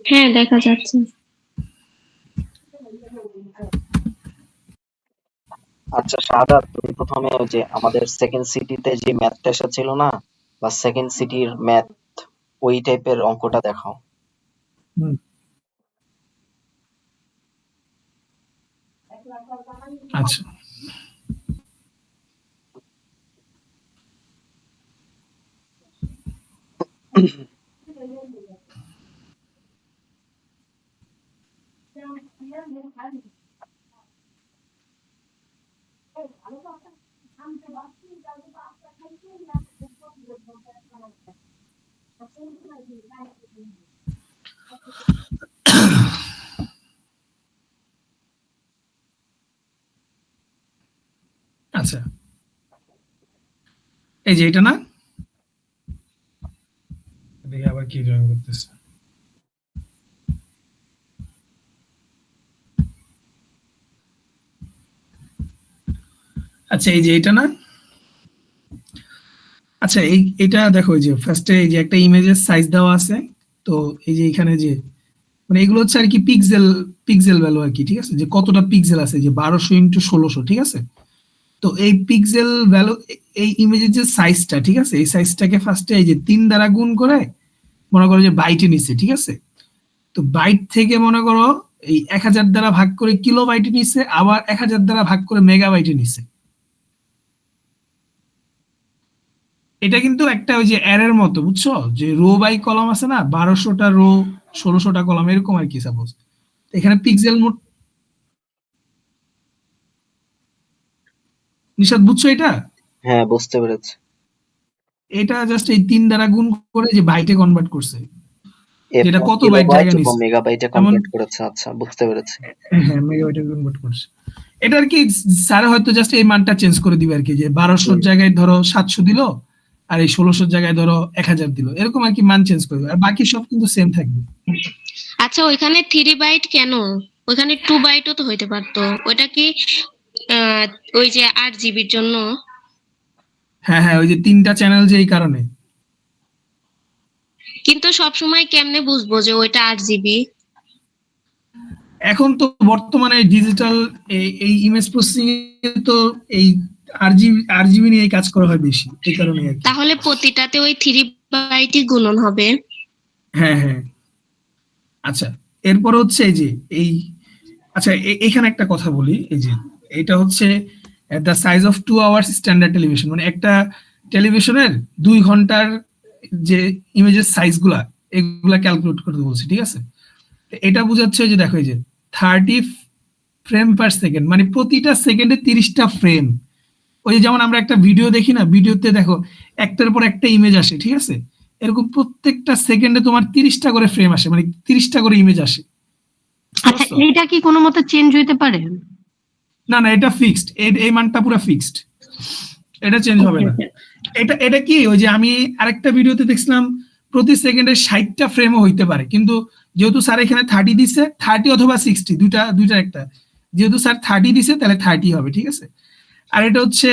হ্যাঁ দেখা যাচ্ছে। আচ্ছা শাহাদাত, তুমি প্রথমে ওই যে আমাদের সেকেন্ড সিটিতে যে ম্যাথটা এসেছিল না, বা সেকেন্ড সিটির ম্যাথ, ওই টাইপের অঙ্কটা দেখাও। হুম, আচ্ছা আচ্ছা এই যে এটা না, দেখি আবার কি ড্রয়িং করতেছে। আচ্ছা এই যে এটা না, আচ্ছা এটা দেখো, এই যে ফার্স্টে এই যে একটা ইমেজের সাইজ দেওয়া আছে। তো এই যে এখানে যে মানে এগুলো হচ্ছে আর কি পিক্সেল, পিক্সেল ভ্যালু আর কি, ঠিক আছে, যে কতটা পিক্সেল আছে, যে 1200 × 1600, ঠিক আছে। তো এই পিক্সেল ভ্যালু, এই ইমেজের যে সাইজটা, ঠিক আছে, এই সাইজটাকে ফার্স্টে এই যে 3 দ্বারা গুণ করে মনে করো যে বাইটে নিচ্ছে, ঠিক আছে। তো বাইট থেকে মনে করো এই 1000 দ্বারা ভাগ করে কিলোবাইটে নিচ্ছে, আবার 1000 দ্বারা ভাগ করে মেগাবাইটে নিচ্ছে। এটা কিন্তু একটা ওই যে অ্যারের মতো, বুঝছো, যে রো বাই কলাম আছে না, 1200টা রো, 1600টা কলাম, এরকম আর কি সাপোজ। এখানে পিক্সেল মোট, নিশাদ বুঝছো এটা? হ্যাঁ, বুঝতে পেরেছি। এটা জাস্ট এই 3 দ্বারা গুণ করে যে বাইটে কনভার্ট করছে, যেটা কত বাইট কিলোবাইট জায়গা এবং নিচ্ছে। মেগাবাইটে যেমন কনভার্ট করেছে। আচ্ছা, বুঝতে পেরেছি। হ্যাঁ, মেগাবাইটে কনভার্ট করছে। এটা আর কি স্যার হয়তো জাস্ট এই মানটা চেঞ্জ করে দিবে আর কি, যে 1200 জায়গায় ধরো 700 দিল, আর এই 1600 জায়গায় ধরো 1000 দিল, এরকম আর কি মান চেঞ্জ করে দিবে, আর বাকি সব কিন্তু সেম থাকবে। আচ্ছা ওইখানে 3 বাইট কেন? ওইখানে 2 বাইটও তো হইতে পারতো। ওটা কি আহ, ওই যে 8 জিবির জন্য? হ্যাঁ হ্যাঁ, ওই যে 3টা চ্যানেল, যে এই কারণে। কিন্তু সব সময় কেমনে বুঝবো যে ওইটা 8 জিবি? এখন তো বর্তমানে ডিজিটাল এই ইমেজ প্রসেসিং এ তো এই আরজিবি নিয়ে কাজ করা হয় বেশি, এই কারণে আর কি। তাহলে প্রতিটাতে ওই 3 বাইটই গুণন হবে। হ্যাঁ হ্যাঁ। আচ্ছা, এরপর হচ্ছে এই যে এই, আচ্ছা এখানে একটা কথা বলি, এই যে এটা হচ্ছে the size of 2 hours standard television, মানে একটা টেলিভিশনের 2 ঘন্টার যে ইমেজের সাইজগুলা, এগুলা ক্যালকুলেট করতে বলছি, ঠিক আছে। তো এটা বোঝাচ্ছে যে দেখো, এই যে 30 ফ্রেম পার সেকেন্ড, মানে প্রতিটা সেকেন্ডে 30টা ফ্রেম। ওই যে যেমন আমরা একটা ভিডিও দেখি না, ভিডিওতে দেখো একটার পর একটা ইমেজ আসে, ঠিক আছে, এরকম প্রত্যেকটা সেকেন্ডে তোমার 30টা করে ফ্রেম আসে, মানে 30টা করে ইমেজ আসে। আচ্ছা এইটা কি কোনো মতে চেঞ্জ হইতে পারে? না না, এটা ফিক্সড, এই মানটা পুরো ফিক্সড, এটা চেঞ্জ হবে না। এটা এটা কি, ওই যে আমি আরেকটা ভিডিওতে দেখছিলাম প্রতি সেকেন্ডে 60টা ফ্রেমও হইতে পারে, কিন্তু যেহেতু স্যার এখানে 30 দিছে, 30 অথবা 60, দুইটা একটা, যেহেতু স্যার 30 দিছে তাহলে 30 হবে, ঠিক আছে। আর এটা হচ্ছে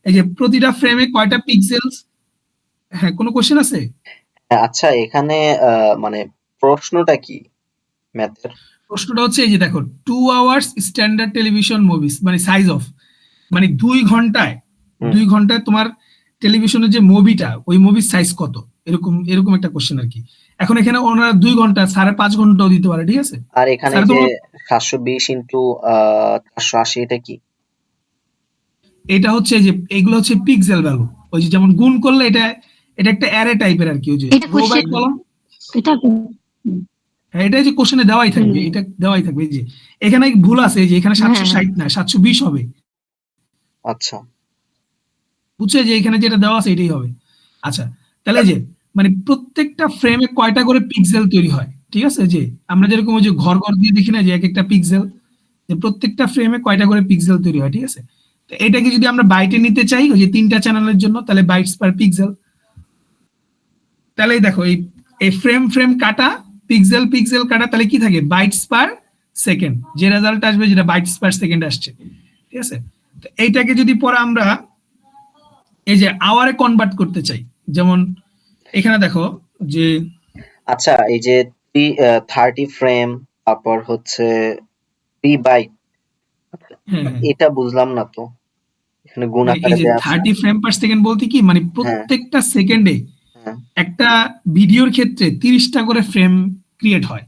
এই যে প্রতিটা ফ্রেমে কয়টা পিক্সেলস। হ্যাঁ, কোনো কোশ্চেন আছে? আচ্ছা, এখানে মানে প্রশ্নটা কি ম্যাথের? প্রশ্নটা হচ্ছে এই যে দেখো, 2 আওয়ার্স স্ট্যান্ডার্ড টেলিভিশন মুভিস, মানে সাইজ অফ, মানে 2 ঘন্টায়, হুম। 2 ঘন্টায় তোমার টেলিভিশনের যে মুভিটা, ওই মুভির সাইজ কত, এরকম এরকম একটা কোশ্চেন আর কি। এখন এখানে ওনারা 2 ঘন্টা, 5.5 ঘন্টাও দিতে পারে, ঠিক আছে। আর এখানে স্যার যে তোমার 720 ইন্টু 480, এটা কি? এটা হচ্ছে যে এগুলো হচ্ছে পিক্সেল ভ্যালু, ওই যে যেমন গুণ করলে এটা, এটা একটা অ্যারে টাইপের আর কি, ওই যে এটা রো বাই কোশ্চেন, কলাম। এটা হ্যাঁ, এটা যে কোশ্চেনে দেওয়াই থাকবে, এটা দেওয়াই থাকবে। এই যে এখানে ভুল আছে, এই যে এখানে 760 না 720 হবে, আচ্ছা। বুঝছো, যে এখানে যেটা দেওয়া আছে এটাই হবে। আচ্ছা, তাহলে যে মানে প্রত্যেকটা ফ্রেমে কয়টা করে পিক্সেল তৈরি হয়, ঠিক আছে, যে আমরা যেরকম ওই যে ঘর ঘর দিয়ে দেখি না, যে এক একটা পিক্সেল, যে প্রত্যেকটা ফ্রেমে কয়টা করে পিক্সেল তৈরি হয়, ঠিক আছে। তো এটাকে যদি আমরা বাইটে নিতে চাই, ওই যে 3টা চ্যানেলের জন্য, তাহলে বাইটস পার পিক্সেল। তাহলে দেখো এই এই ফ্রেম ফ্রেম কাটা, পিক্সেল পিক্সেল কাটা, তাহলে কি থাকে, বাইটস পার সেকেন্ড, যে রেজাল্ট আসবে যেটা বাইটস পার সেকেন্ড আসছে, ঠিক আছে। তো এইটাকে যদি পরে আমরা এই যে আওয়ারে কনভার্ট করতে চাই, যেমন এখানে দেখো যে আচ্ছা, এই যে 30 ফ্রেম, তারপর হচ্ছে 3 বাইট। হ্যাঁ হ্যাঁ এটা বুঝলাম না তো, এখানে গুণ মানে এই আকারে যে দেয়া আছে। 30 ফ্রেম পার সেকেন্ড বলতে কি মানে হ্যাঁ প্রত্যেকটা সেকেন্ডে হ্যাঁ, একটা ভিডিওর ক্ষেত্রে 30টা করে ফ্রেম ক্রিয়েট হয়।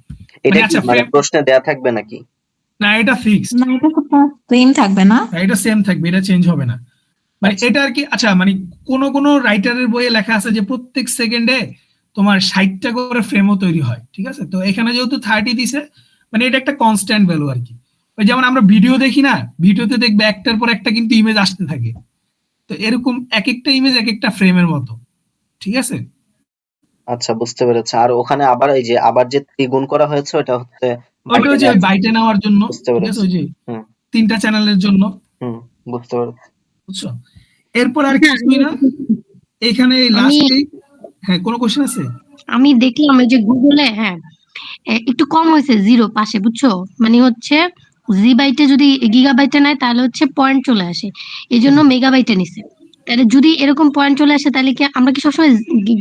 এটা মানে কি আচ্ছা মানে ফ্রেম প্রশ্নে দেয়া থাকবে নাকি? না, এটা ফিক্সড, না, এটা তো সেম থাকবে না। এটা সেম থাকবে, এটা চেঞ্জ হবে না। মানে আচ্ছা এটা আর কি, আচ্ছা মানে কোন রাইটারের বইয়ে লেখা আছে যে প্রত্যেক সেকেন্ডে তোমার 60টা করে ফ্রেমও তৈরি হয়, ঠিক আছে? তো এখানে যেহেতু 30 দিছে, মানে এটা একটা কনস্ট্যান্ট ভ্যালু আর কি। ওই যেমন আমরা ভিডিও দেখি না, ভিডিওতে দেখবে একটার পর একটা কিন্তু ইমেজ আসতে থাকে। তো এরকম এক একটা ইমেজ এক একটা ফ্রেমের মতো, ঠিক আছে? আচ্ছা, বুঝতে পেরেছি। আর ওখানে আবার এই যে আবার যে ত্রিগুণ করা হয়েছে ওটা হচ্ছে ওইটা বাইটে ওই যে নেওয়ার ওই জন্য। বাইটে নেওয়ার জন্য, বুঝতে ঠিক আছে? পেরেছি। ওই যে হুম 3টা চ্যানেলের জন্য, হুম, বুঝতে পেরেছি। বুঝছো? এরপর আর আচ্ছা, কিছুই না, এখানে আমি লাস্টে। হ্যাঁ, কোনো কোশ্চেন আছে? আমি দেখলাম এই যে গুগলে, হ্যাঁ, একটু কম হয়েছে 0 পাশে, বুঝছো? মানে হচ্ছে জিবাইটে যদি গিগাবাইটে নেয় তাহলে হচ্ছে পয়েন্ট চলে আসে, এই জন্য মেগাবাইটে নিছে। তাহলে যদি এরকম পয়েন্ট চলে আসে তাহলে কি আমরা কি সবসময়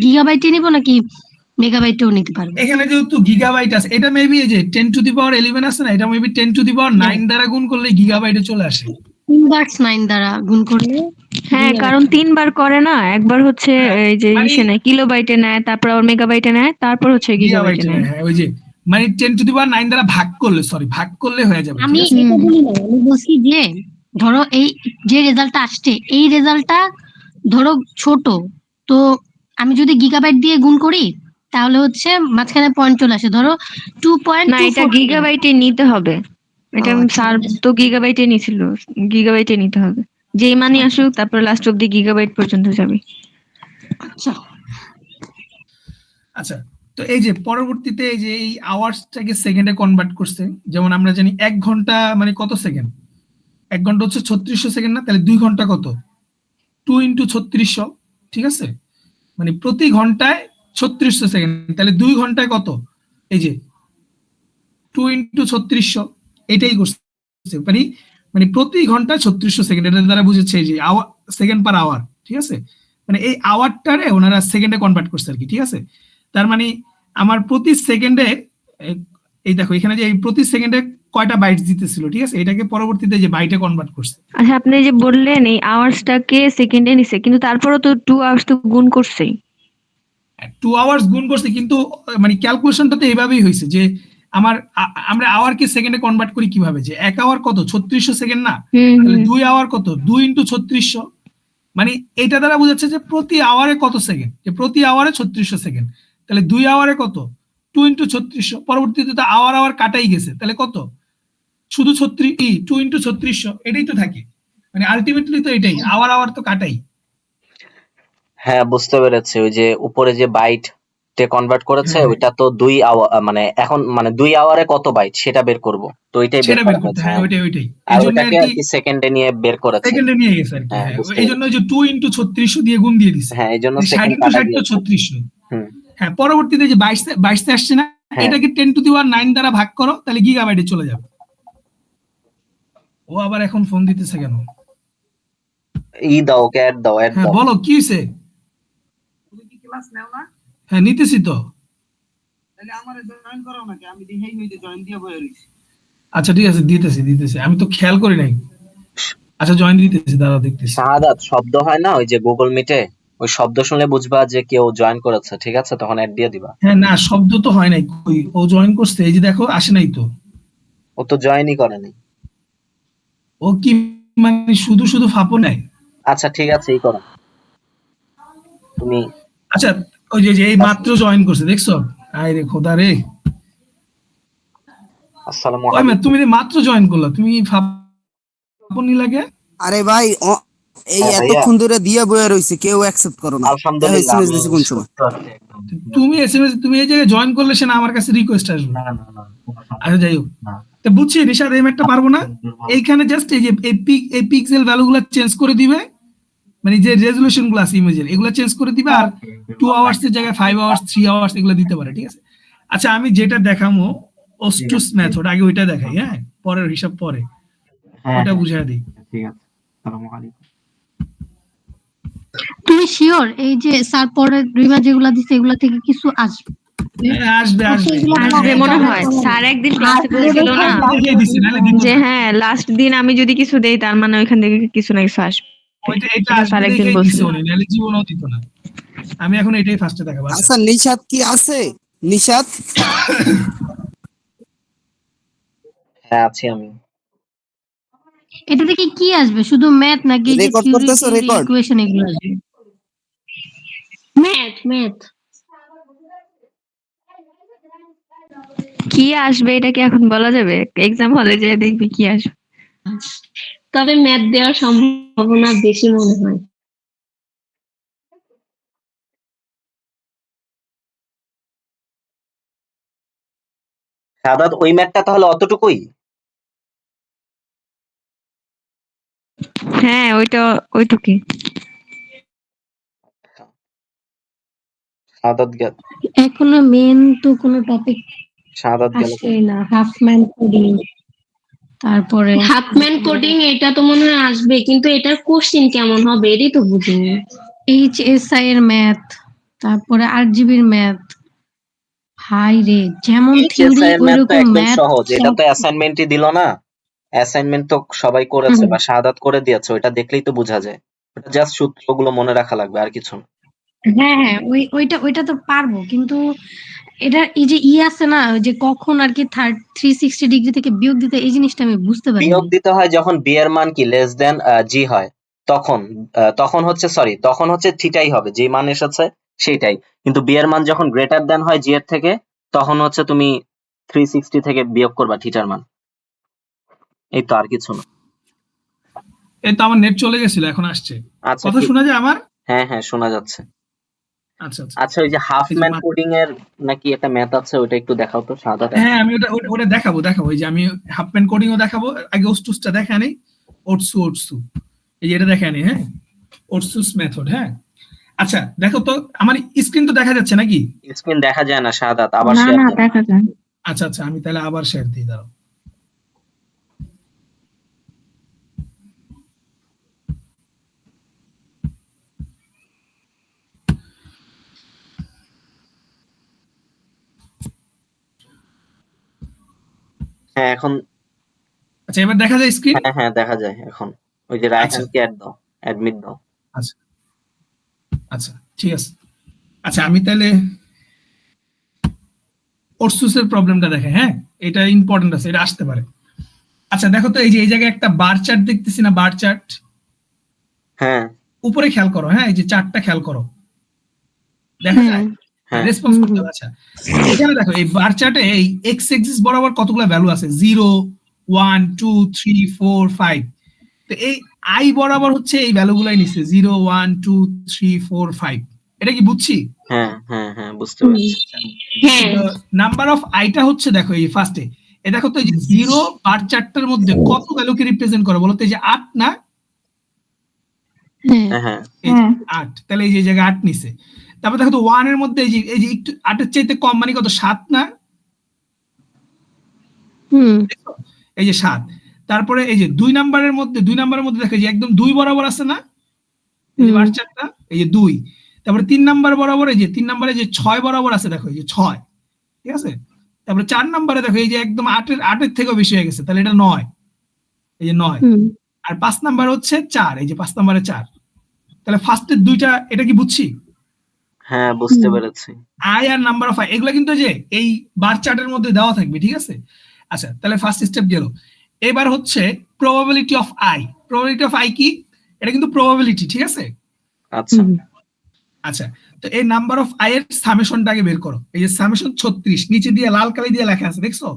গিগাবাইটে নিব নাকি মেগাবাইটেও নিতে পারবো? এখানে যেহেতু গিগাবাইট আছে, এটা মেবি এই যে 10⁻11 আছে না, এটা মেবি 10⁻9 দ্বারা গুণ করলে গিগাবাইটে চলে আসে। ইনভার্স 9 দ্বারা গুণ করলে হ্যাঁ, gigabyte কারণ চলে আসে। 3 বার করে না, একবার হচ্ছে হ্যাঁ, এই যে মানে ইসে নেয়, কিলোবাইটে নেয়, তারপর আবার মেগাবাইটে নেয়, তারপর হচ্ছে গিগাবাইটে গিগাবাইটে, নেয়। হ্যাঁ ওই যে মানে 10⁻9 দ্বারা ভাগ করলে, সরি ভাগ করলে হয়ে যাবে, ঠিক আমি আছে? এটা হুম। বলি না, আমি বলছি যে ধরো এই যে রেজাল্টটা আসছে এই রেজাল্টটা ধরো ছোট, তো আমি যদি গিগাবাইট দিয়ে গুণ করি তাহলে হচ্ছে মাঝখানে পয়েন্ট চলে আসে, ধরো না, এটা 2.24। গিগাবাইটে নিতে হবে। ও এটা আচ্ছা, স্যার তো গিগাবাইটে নিছিল, গিগাবাইটে নিতে হবে। যেই মানই আসুক তারপর লাস্ট অব্দি গিগাবাইট পর্যন্ত যাবে। আচ্ছা। আচ্ছা, তো এই যে পরবর্তীতে এই যে এই আওয়ার্সটাকে সেকেন্ডে কনভার্ট করছে। যেমন আমরা জানি 1 ঘন্টা মানে কত সেকেন্ড? 1 ঘন্টা হচ্ছে 3600 সেকেন্ড না? তাহলে 2 ঘন্টা কত? 2 ইন্টু 3600, ঠিক আছে? মানে প্রতি ঘন্টায় 3600 সেকেন্ড, তাহলে 2 ঘন্টায় কত? এই যে 2 ইন্টু 3600, এটাই করছে। মানে মানে প্রতি ঘন্টা 3600 সেকেন্ড, এটা দ্বারা বুঝেছে এই যে আওয়ার, সেকেন্ড পার আওয়ার, ঠিক আছে? মানে এই আওয়ারটারে ওনারা সেকেন্ডে কনভার্ট করছে আর কি, ঠিক আছে? তার মানে আমার প্রতি সেকেন্ডে, এই দেখো এখানে যে এই প্রতি সেকেন্ডে কয়টা বাইট দিতেছিল, ঠিক আছে? এটাকে পরবর্তীতে যে বাইটে কনভার্ট করছে। আচ্ছা, আপনি যে বললেন এই আওয়ার্সটাকে সেকেন্ডে নিছে, কিন্তু তারপরও তো 2 আওয়ার্স তো গুণ করছেই। 2 আওয়ার্স গুণ করছে, কিন্তু মানে ক্যালকুলেশনটা তো এইভাবেই হয়েছে যে আমরা আওয়ারকে সেকেন্ডে কনভার্ট করি কিভাবে, যে 1 আওয়ার কত? 3600 সেকেন্ড না? হুম তাহলে হুম 2 আওয়ার কত? 2 ইন্টু 3600। মানে এটা দ্বারা বোঝাচ্ছে যে প্রতি আওয়ারে কত সেকেন্ড, যে প্রতি আওয়ারে 3600 সেকেন্ড। তাহলে 2 আওয়ারে কত? 2 ইন্টু 3600। পরবর্তীতে তো আওয়ার আওয়ার কাটাই গেছে, তাহলে কত? শুধু 2 ইন্টু 3600, এটাই তো থাকে। মানে আলটিমেটলি তো এটাই, আওয়ার আওয়ার তো কাটাই। হ্যাঁ, বুঝতে পেরেছি। ওই যে উপরে যে বাইট তে কনভার্ট করেছে হ্যাঁ ওইটা তো 2 আওয়ার, মানে এখন মানে 2 আওয়ারে কত বাইট সেটা বের করব। তো ওইটাই বের সেটা বের করা করতে, হয়েছে। হ্যাঁ হ্যাঁ, ওইটাই আর এই জন্য ওটাকে আর আর কি কি সেকেন্ডে নিয়ে বের করেছে। সেকেন্ডে নিয়ে গেছে আর কি। হ্যাঁ, হ্যাঁ, বুঝতে এই জন্য পেরেছি। ওই যে 2 ইন্টু 3600 দিয়ে গুণ দিয়ে দিছে, হ্যাঁ, এই জন্য 60 সেকেন্ড ইন্টু কাটা 60 তো দিয়েছে। 3600। হুম, হ্যাঁ, পরবর্তীতে যে 22 আসছে না, হ্যাঁ। এটাকে 10⁻9 দ্বারা ভাগ করো, তাহলে গিগাবাইটে চলে যাবে। ও আবার এখন ফোন দিতেছে কেন? দাও, ওকে অ্যাড দাও, অ্যাড হ্যাঁ দাও। বলো, কি হয়েছে? হ্যাঁ নিতেছি তো। আচ্ছা ঠিক আছে, দিতেছি, আমি তো খেয়াল করি নাই। আচ্ছা জয়েন দিতেছি, দাঁড়াও দেখতেছি। শাহাদাত, শব্দ হয় না ওই যে গুগল মিটে, ওই শব্দ শুনলে বুঝবা যে কেউ জয়েন করেছে, ঠিক আছে? তখন অ্যাড দিয়ে দিবা। হ্যাঁ না, শব্দ তো হয় নাই, কই ও জয়েন করছে, এই যে দেখো আসে নাই তো। ও তো জয়েনই করেনি। ও কি মানে শুধু শুধু ফাপো নেয়? আচ্ছা ঠিক আছে, এই করো তুমি। আচ্ছা, ওই যে এই মাত্র জয়েন করছে, দেখছো? আয় রে খোদা রে। আসসালামু ওই মা, আলাইকুম। তুমি যে মাত্র জয়েন করলা, তুমি ফাপনি লাগে? আরে ভাই এই হ্যাঁ ভাইয়া, এতক্ষণ ধরে দিয়া বয়ে রইছে, কেউ অ্যাকসেপ্ট করো না। দেখো আলহামদুলিল্লাহ এসএমএস আমি দিছে কোন সময়? সুস্থ আছি একদম। তুমি এসএমএস, তুমি এই জায়গায় জয়েন করলে সে না আমার কাছে রিকোয়েস্ট আসবে। না না না, কোনো সমস্যা আচ্ছা যাই হোক, না। তো বুঝছি নিশাদ, এই ম্যাটটা পারবো না। দুর্বল। এইখানে জাস্ট এই যে এই পিক্সেল ভ্যালুগুলো চেঞ্জ করে দিবে, মানে যে রেজলিউশন গুলো আছে ইমেজের, এগুলো চেঞ্জ করে দিবে। আর 2 আওয়ার্স এর জায়গায় 5 আওয়ার্স, 3 আওয়ার্স এগুলো দিতে পারে, ঠিক আছে? আচ্ছা, আমি যেটা দেখামো অস্টুস মেথড, আগে ওইটা দেখাই, হ্যাঁ পরের হিসাব পরে, হ্যাঁ ওটা হ্যাঁ, বুঝাই দিই। ঠিক আছে। আসসালামু আলাইকুম। তুমি শিওর এই যে স্যার পরের রিমা যেগুলা দিছে এগুলা থেকে কিছু আসবে? আসবে আসবে এগুলো আসবে মনে হয় আসবে। স্যার একদিন ক্লাসে বলছিল না দেখিয়ে দিছি, নাহলে দিত যে না। হ্যাঁ লাস্ট দিন আমি যদি কিছু দেই তার মানে ওইখান থেকে কিছু না কিছু আসবে। এটা এটা আসবে স্যার একদিন দেখেই দিছে বলছিল। উনি, নাহলে জীবনও দিত না। আমি এখন এটাই ফার্স্টে দেখাবো। আচ্ছা আচ্ছা নিশাত কি আছে? নিশাত হ্যাঁ আছি আমি। এটা থেকে কি আসবে? শুধু ম্যাথ নাকি এই যে রেকর্ড থিওরি করতেছো? রেকর্ড ইকুয়েশন এগুলো আসবে? ম্যাথ ম্যাথ কি আসবে এটা কি এখন বলা যাবে? এক্সাম হলে যে দেখবি কি আসবে। তবে ম্যাথ দেওয়ার সম্ভাবনা বেশি মনে হয়। সাদাত ওই ম্যাথটা তাহলে অতটুকুই? হ্যাঁ ওইটা ওইটুকুই। সাদাত গেল, এখনো মেন তো কোনো টপিক সাদাত গেল। আসেই না। হাফম্যান কোডিং, তারপরে হাফম্যান কোডিং এটা তো মনে হয় আসবে, কিন্তু এটার কোশ্চেন কেমন হবে এটাই তো বুঝিনি। এইচএসআই এর ম্যাথ, তারপরে আরজিবির ম্যাথ। হাই রে, যেমন থিওরি এইচএসআই এর ম্যাথ তো ওইরকম একদম ম্যাথ সহজ, এটা সব। তো অ্যাসাইনমেন্টই দিল না। অ্যাসাইনমেন্ট তো সবাই করেছে বা শাহাদাত করে দিয়েছে, ওইটা দেখলেই তো বোঝা যায়। ওটা জাস্ট সূত্রগুলো মনে রাখা লাগবে, আর কিছু না। হ্যাঁ হ্যাঁ, ওইটা ওইটা তো পারবো, কিন্তু এটা এই যে আছে না, ওই যে কখন আর কি 360 ডিগ্রি থেকে বিয়োগ দিতে, এই জিনিসটা আমি বুঝতে বিয়োগ পারিনি। দিতে হয় যখন বি এর মান কি লেস দেন জি হয়, তখন তখন হচ্ছে থিটাই হবে, যে মান এসেছে সেটাই। কিন্তু বি এর মান যখন গ্রেটার দেন হয় জি এর থেকে, তখন হচ্ছে তুমি 360 থেকে বিয়োগ করবা থিটার মান। এই তো, আর কিছু না। এই তো আমার নেট চলে গেছিল, এখন আসছে। আচ্ছা কথা ঠিক, শোনা যায় আমার? হ্যাঁ হ্যাঁ শোনা যাচ্ছে। আচ্ছা আচ্ছা। আচ্ছা, ওই যে হাফ এই যে ম্যান কোডিং এর নাকি একটা ম্যাথ আছে, ওটা একটু দেখাও তো সাদা। হ্যাঁ আমি ওটা দেখাবো। এই যে আমি হাফ প্যান্ট কোডিং ও দেখাবো। আগে ওটসুসটা দেখা নেই। ওটসু এই যে এটা দেখা নেই। হ্যাঁ, ওটসুস মেথড। হ্যাঁ আচ্ছা, দেখো তো আমার স্ক্রিন তো দেখা যাচ্ছে নাকি? স্ক্রিন দেখা যায় না শাহাদাত, আবার না শেয়ার না দাও। দেখা যায়। আচ্ছা আচ্ছা, আমি তাহলে আবার শেয়ার দিই, দাঁড়াও। হ্যাঁ এখন, আচ্ছা এবার দেখা যায় স্ক্রিন? হ্যাঁ হ্যাঁ দেখা যায় এখন। ওই যে আচ্ছা রায়হানকে অ্যাড দাও, অ্যাডমিট দাও। আচ্ছা আচ্ছা ঠিক আছে। আচ্ছা আমি তাহলে ওটসুসের প্রবলেমটা দেখে। হ্যাঁ, এটা ইম্পর্টেন্ট আছে, এটা আসতে পারে। আচ্ছা দেখো তো, এই যে এই জায়গায় একটা বার চার্ট দেখতেছি না? বার চার্ট হ্যাঁ উপরে খেয়াল করো। হ্যাঁ, এই যে চার্টটা খেয়াল করো, দেখা যায়? হ্যাঁ রেসপন্স করতে হবে। আচ্ছা এখানে দেখো এই বার চার্টে এই এক্স এক্সিস বরাবর কতগুলো ভ্যালু আছে? 0 1 2 3 4 5। তো এই আই বরাবর হচ্ছে এই ভ্যালুগুলাই নিচ্ছে, 0 1 2 3 4 5। এটা কি বুঝছি? হ্যাঁ হ্যাঁ হ্যাঁ বুঝতে পারছি। হ্যাঁ নাম্বার অফ আইটা হচ্ছে, দেখো এই ফার্স্টে এ দেখো তো, এই যে 0 বার চার্টটার মধ্যে কত ভ্যালুকে রিপ্রেজেন্ট করে বলো তো? এই যে 8 না? হ্যাঁ হ্যাঁ এই যে 8, তাহলে এই যে এই জায়গায় 8 নিছে। তারপর দেখো তো 1 এর মধ্যে এই যে একটু 8 এর চাইতে কম, মানে কত? 7 না? দেখো? এই যে 7। তারপরে এই যে 2 নাম্বারের মধ্যে দেখো, এই যে একদম 2 বরাবর আছে না এই যে বার চার্টটা? এই যে 2। তারপরে 3 নাম্বার বরাবর, এই যে 3 নাম্বারে যে 6 বরাবর আছে, দেখো এই যে 6। ঠিক আছে? তারপরে 4 নাম্বারে দেখো, এই যে একদম 8 এর থেকেও বেশি হয়ে গেছে, তাহলে এটা 9। এই যে 9। আর 5 নাম্বার হচ্ছে 4, এই যে 5 নাম্বারে 4। তাহলে ফার্স্টের দুইটা, এটা কি বুঝছি? হ্যাঁ বুঝতে পেরেছি। আই আর নাম্বার অফ আই, এগুলো কিন্তু যে এই বার চার্টের মধ্যে দেওয়া থাকবে। ঠিক আছে? আচ্ছা তাহলে ফার্স্ট স্টেপ গেল। এবার হচ্ছে probability of I. Probability of I কি? এটা কিন্তু প্রবাবিলিটি। ঠিক আছে? আচ্ছা আচ্ছা, তো এই নাম্বার অফ আই এর সামেশনটা আগে বের করো। এই যে সামেশন 36 নিচে দিয়ে লাল কালি দিয়ে লেখা আছে, দেখছো?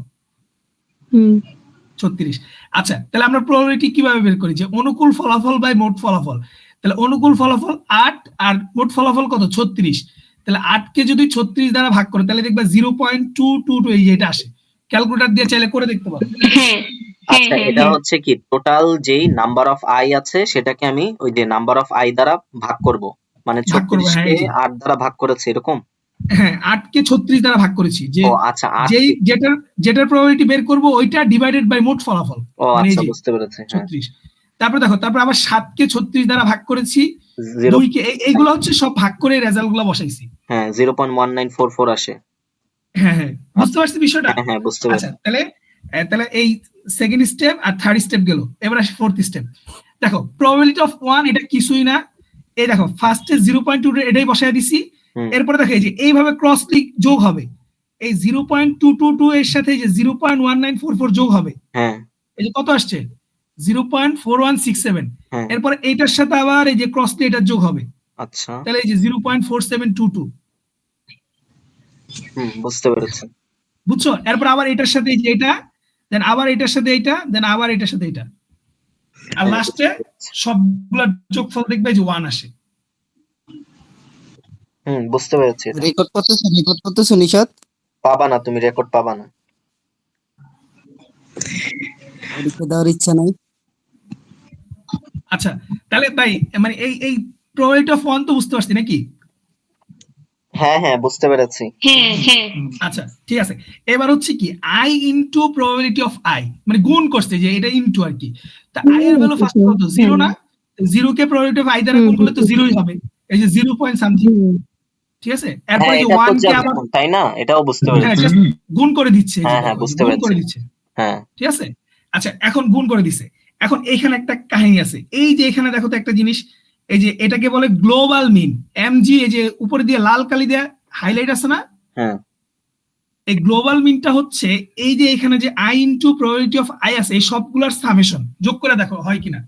36। আচ্ছা তাহলে আমরা প্রবাবিলিটি কিভাবে বের করি? যে অনুকূল ফলাফল বাই মোট ফলাফল। তাহলে অনুকূল ফলাফল 8 আর মোট ফলাফল কত? 36। তাহলে 8 কে যদি 36 দ্বারা ভাগ করে, তাহলে দেখবা 0.222, এই যে এটা আসে। ক্যালকুলেটর দিয়ে চাইলে করে দেখতে পারো। আচ্ছা, এটা হচ্ছে কি টোটাল যেই নাম্বার অফ আই আছে সেটাকে আমি ওই যে নাম্বার অফ আই দ্বারা ভাগ করব, মানে ভাগ করবো, 36 হ্যাঁ, কে এই যে 8 দ্বারা ভাগ করেছে এরকম। হ্যাঁ 8 কে 36 দ্বারা ভাগ করেছি, যে ও আচ্ছা, 8 যেই যেটার প্রবাবিলিটি বের করব ওইটা ডিভাইডেড বাই মোট ফলাফল, ও মানে এই আচ্ছা যে বুঝতে পেরেছি। হ্যাঁ 36। তারপর দেখো, তারপর আবার 7 কে 36 দ্বারা ভাগ করেছি, 0, 2 কে, এইগুলো হচ্ছে সব ভাগ করে রেজাল্ট গুলো বসাইছি। হ্যাঁ 0.1944 আসে। হ্যাঁ বুঝতে পারছি বিষয়টা। হ্যাঁ হ্যাঁ বুঝতে আচ্ছা পেরেছি। তাহলে এই সেকেন্ড স্টেপ আর থার্ড স্টেপ গেল, এবার আসি ফোর্থ স্টেপ। দেখো প্রবাবিলিটি অফ 1 এটা কিছুই না, এই দেখো ফার্স্টে 0.2 এটাই বসায় দিছি। হুম এরপরে দেখো এই যে এইভাবে ক্রসলি যোগ হবে, এই 0.222 এর সাথে এই যে 0.1944 যোগ হবে, হ্যাঁ এই যে কত আসছে 0.4167। হ্যাঁ এরপরে এইটার সাথে আবার এই যে ক্রসলি এটা যোগ হবে, আচ্ছা তাহলে এই যে 0.4722, বুঝতে পেরেছি। বুঝছো? এরপর আবার এটার সাথে এই যে এটা, দেন আবার এটার সাথে এটা, দেন আবার এটার সাথে এটা, আর হ্যাঁ, লাস্টে সবগুলা যোগফল দেখবে যে 1 আসে। বুঝতে পেরেছি। এটা রেকর্ড করতেছো নিশাত? পাবা না, তুমি রেকর্ড পাবা না। পরীক্ষা দেওয়ার ইচ্ছা নাই? আচ্ছা তাহলে ভাই মানে এই প্রবাবিলিটি অফ 1 তো বুঝতে পারছি নাকি? হ্যাঁ হ্যাঁ বুঝতে পেরেছি। হ্যাঁ হ্যাঁ আচ্ছা ঠিক আছে, এবার হচ্ছে কি i into probability of i, মানে গুণ করছে যে এটা ইনটু আর কি। তা i এর ভ্যালু ফার্স্ট কত? 0 না? 0 কে প্রবাবিলিটি অফ i দ্বারা গুণ করলে তো 0ই হবে, এই যে 0 পয়েন্ট সামথিং, ঠিক আছে? এরপর হ্যাঁ এই যে এটা তো 1 কে আবার যেমন, তাই না? এটাও বুঝতে হ্যাঁ পেরেছি। just গুণ করে দিচ্ছে, এই যে হ্যাঁ হ্যাঁ দেখো, এই যে বুঝতে গুণ করে পেরেছি। দিচ্ছে, হ্যাঁ ঠিক আছে? আচ্ছা এখন গুণ করে দিছে, এখন এইখানে একটা কাহিনী আছে, এই যে এখানে দেখো তো একটা জিনিস, এই যে এটাকে বলে গ্লোবাল মিন, এমজি, এই যে উপরে দিয়ে লাল কালি দিয়ে হাইলাইট আছে না, হ্যাঁ এই গ্লোবাল মিনটা হচ্ছে এই যে এখানে যে i into probability of i আছে, এই সবগুলোর সামেশন যোগ করে দেখো হয় কিনা।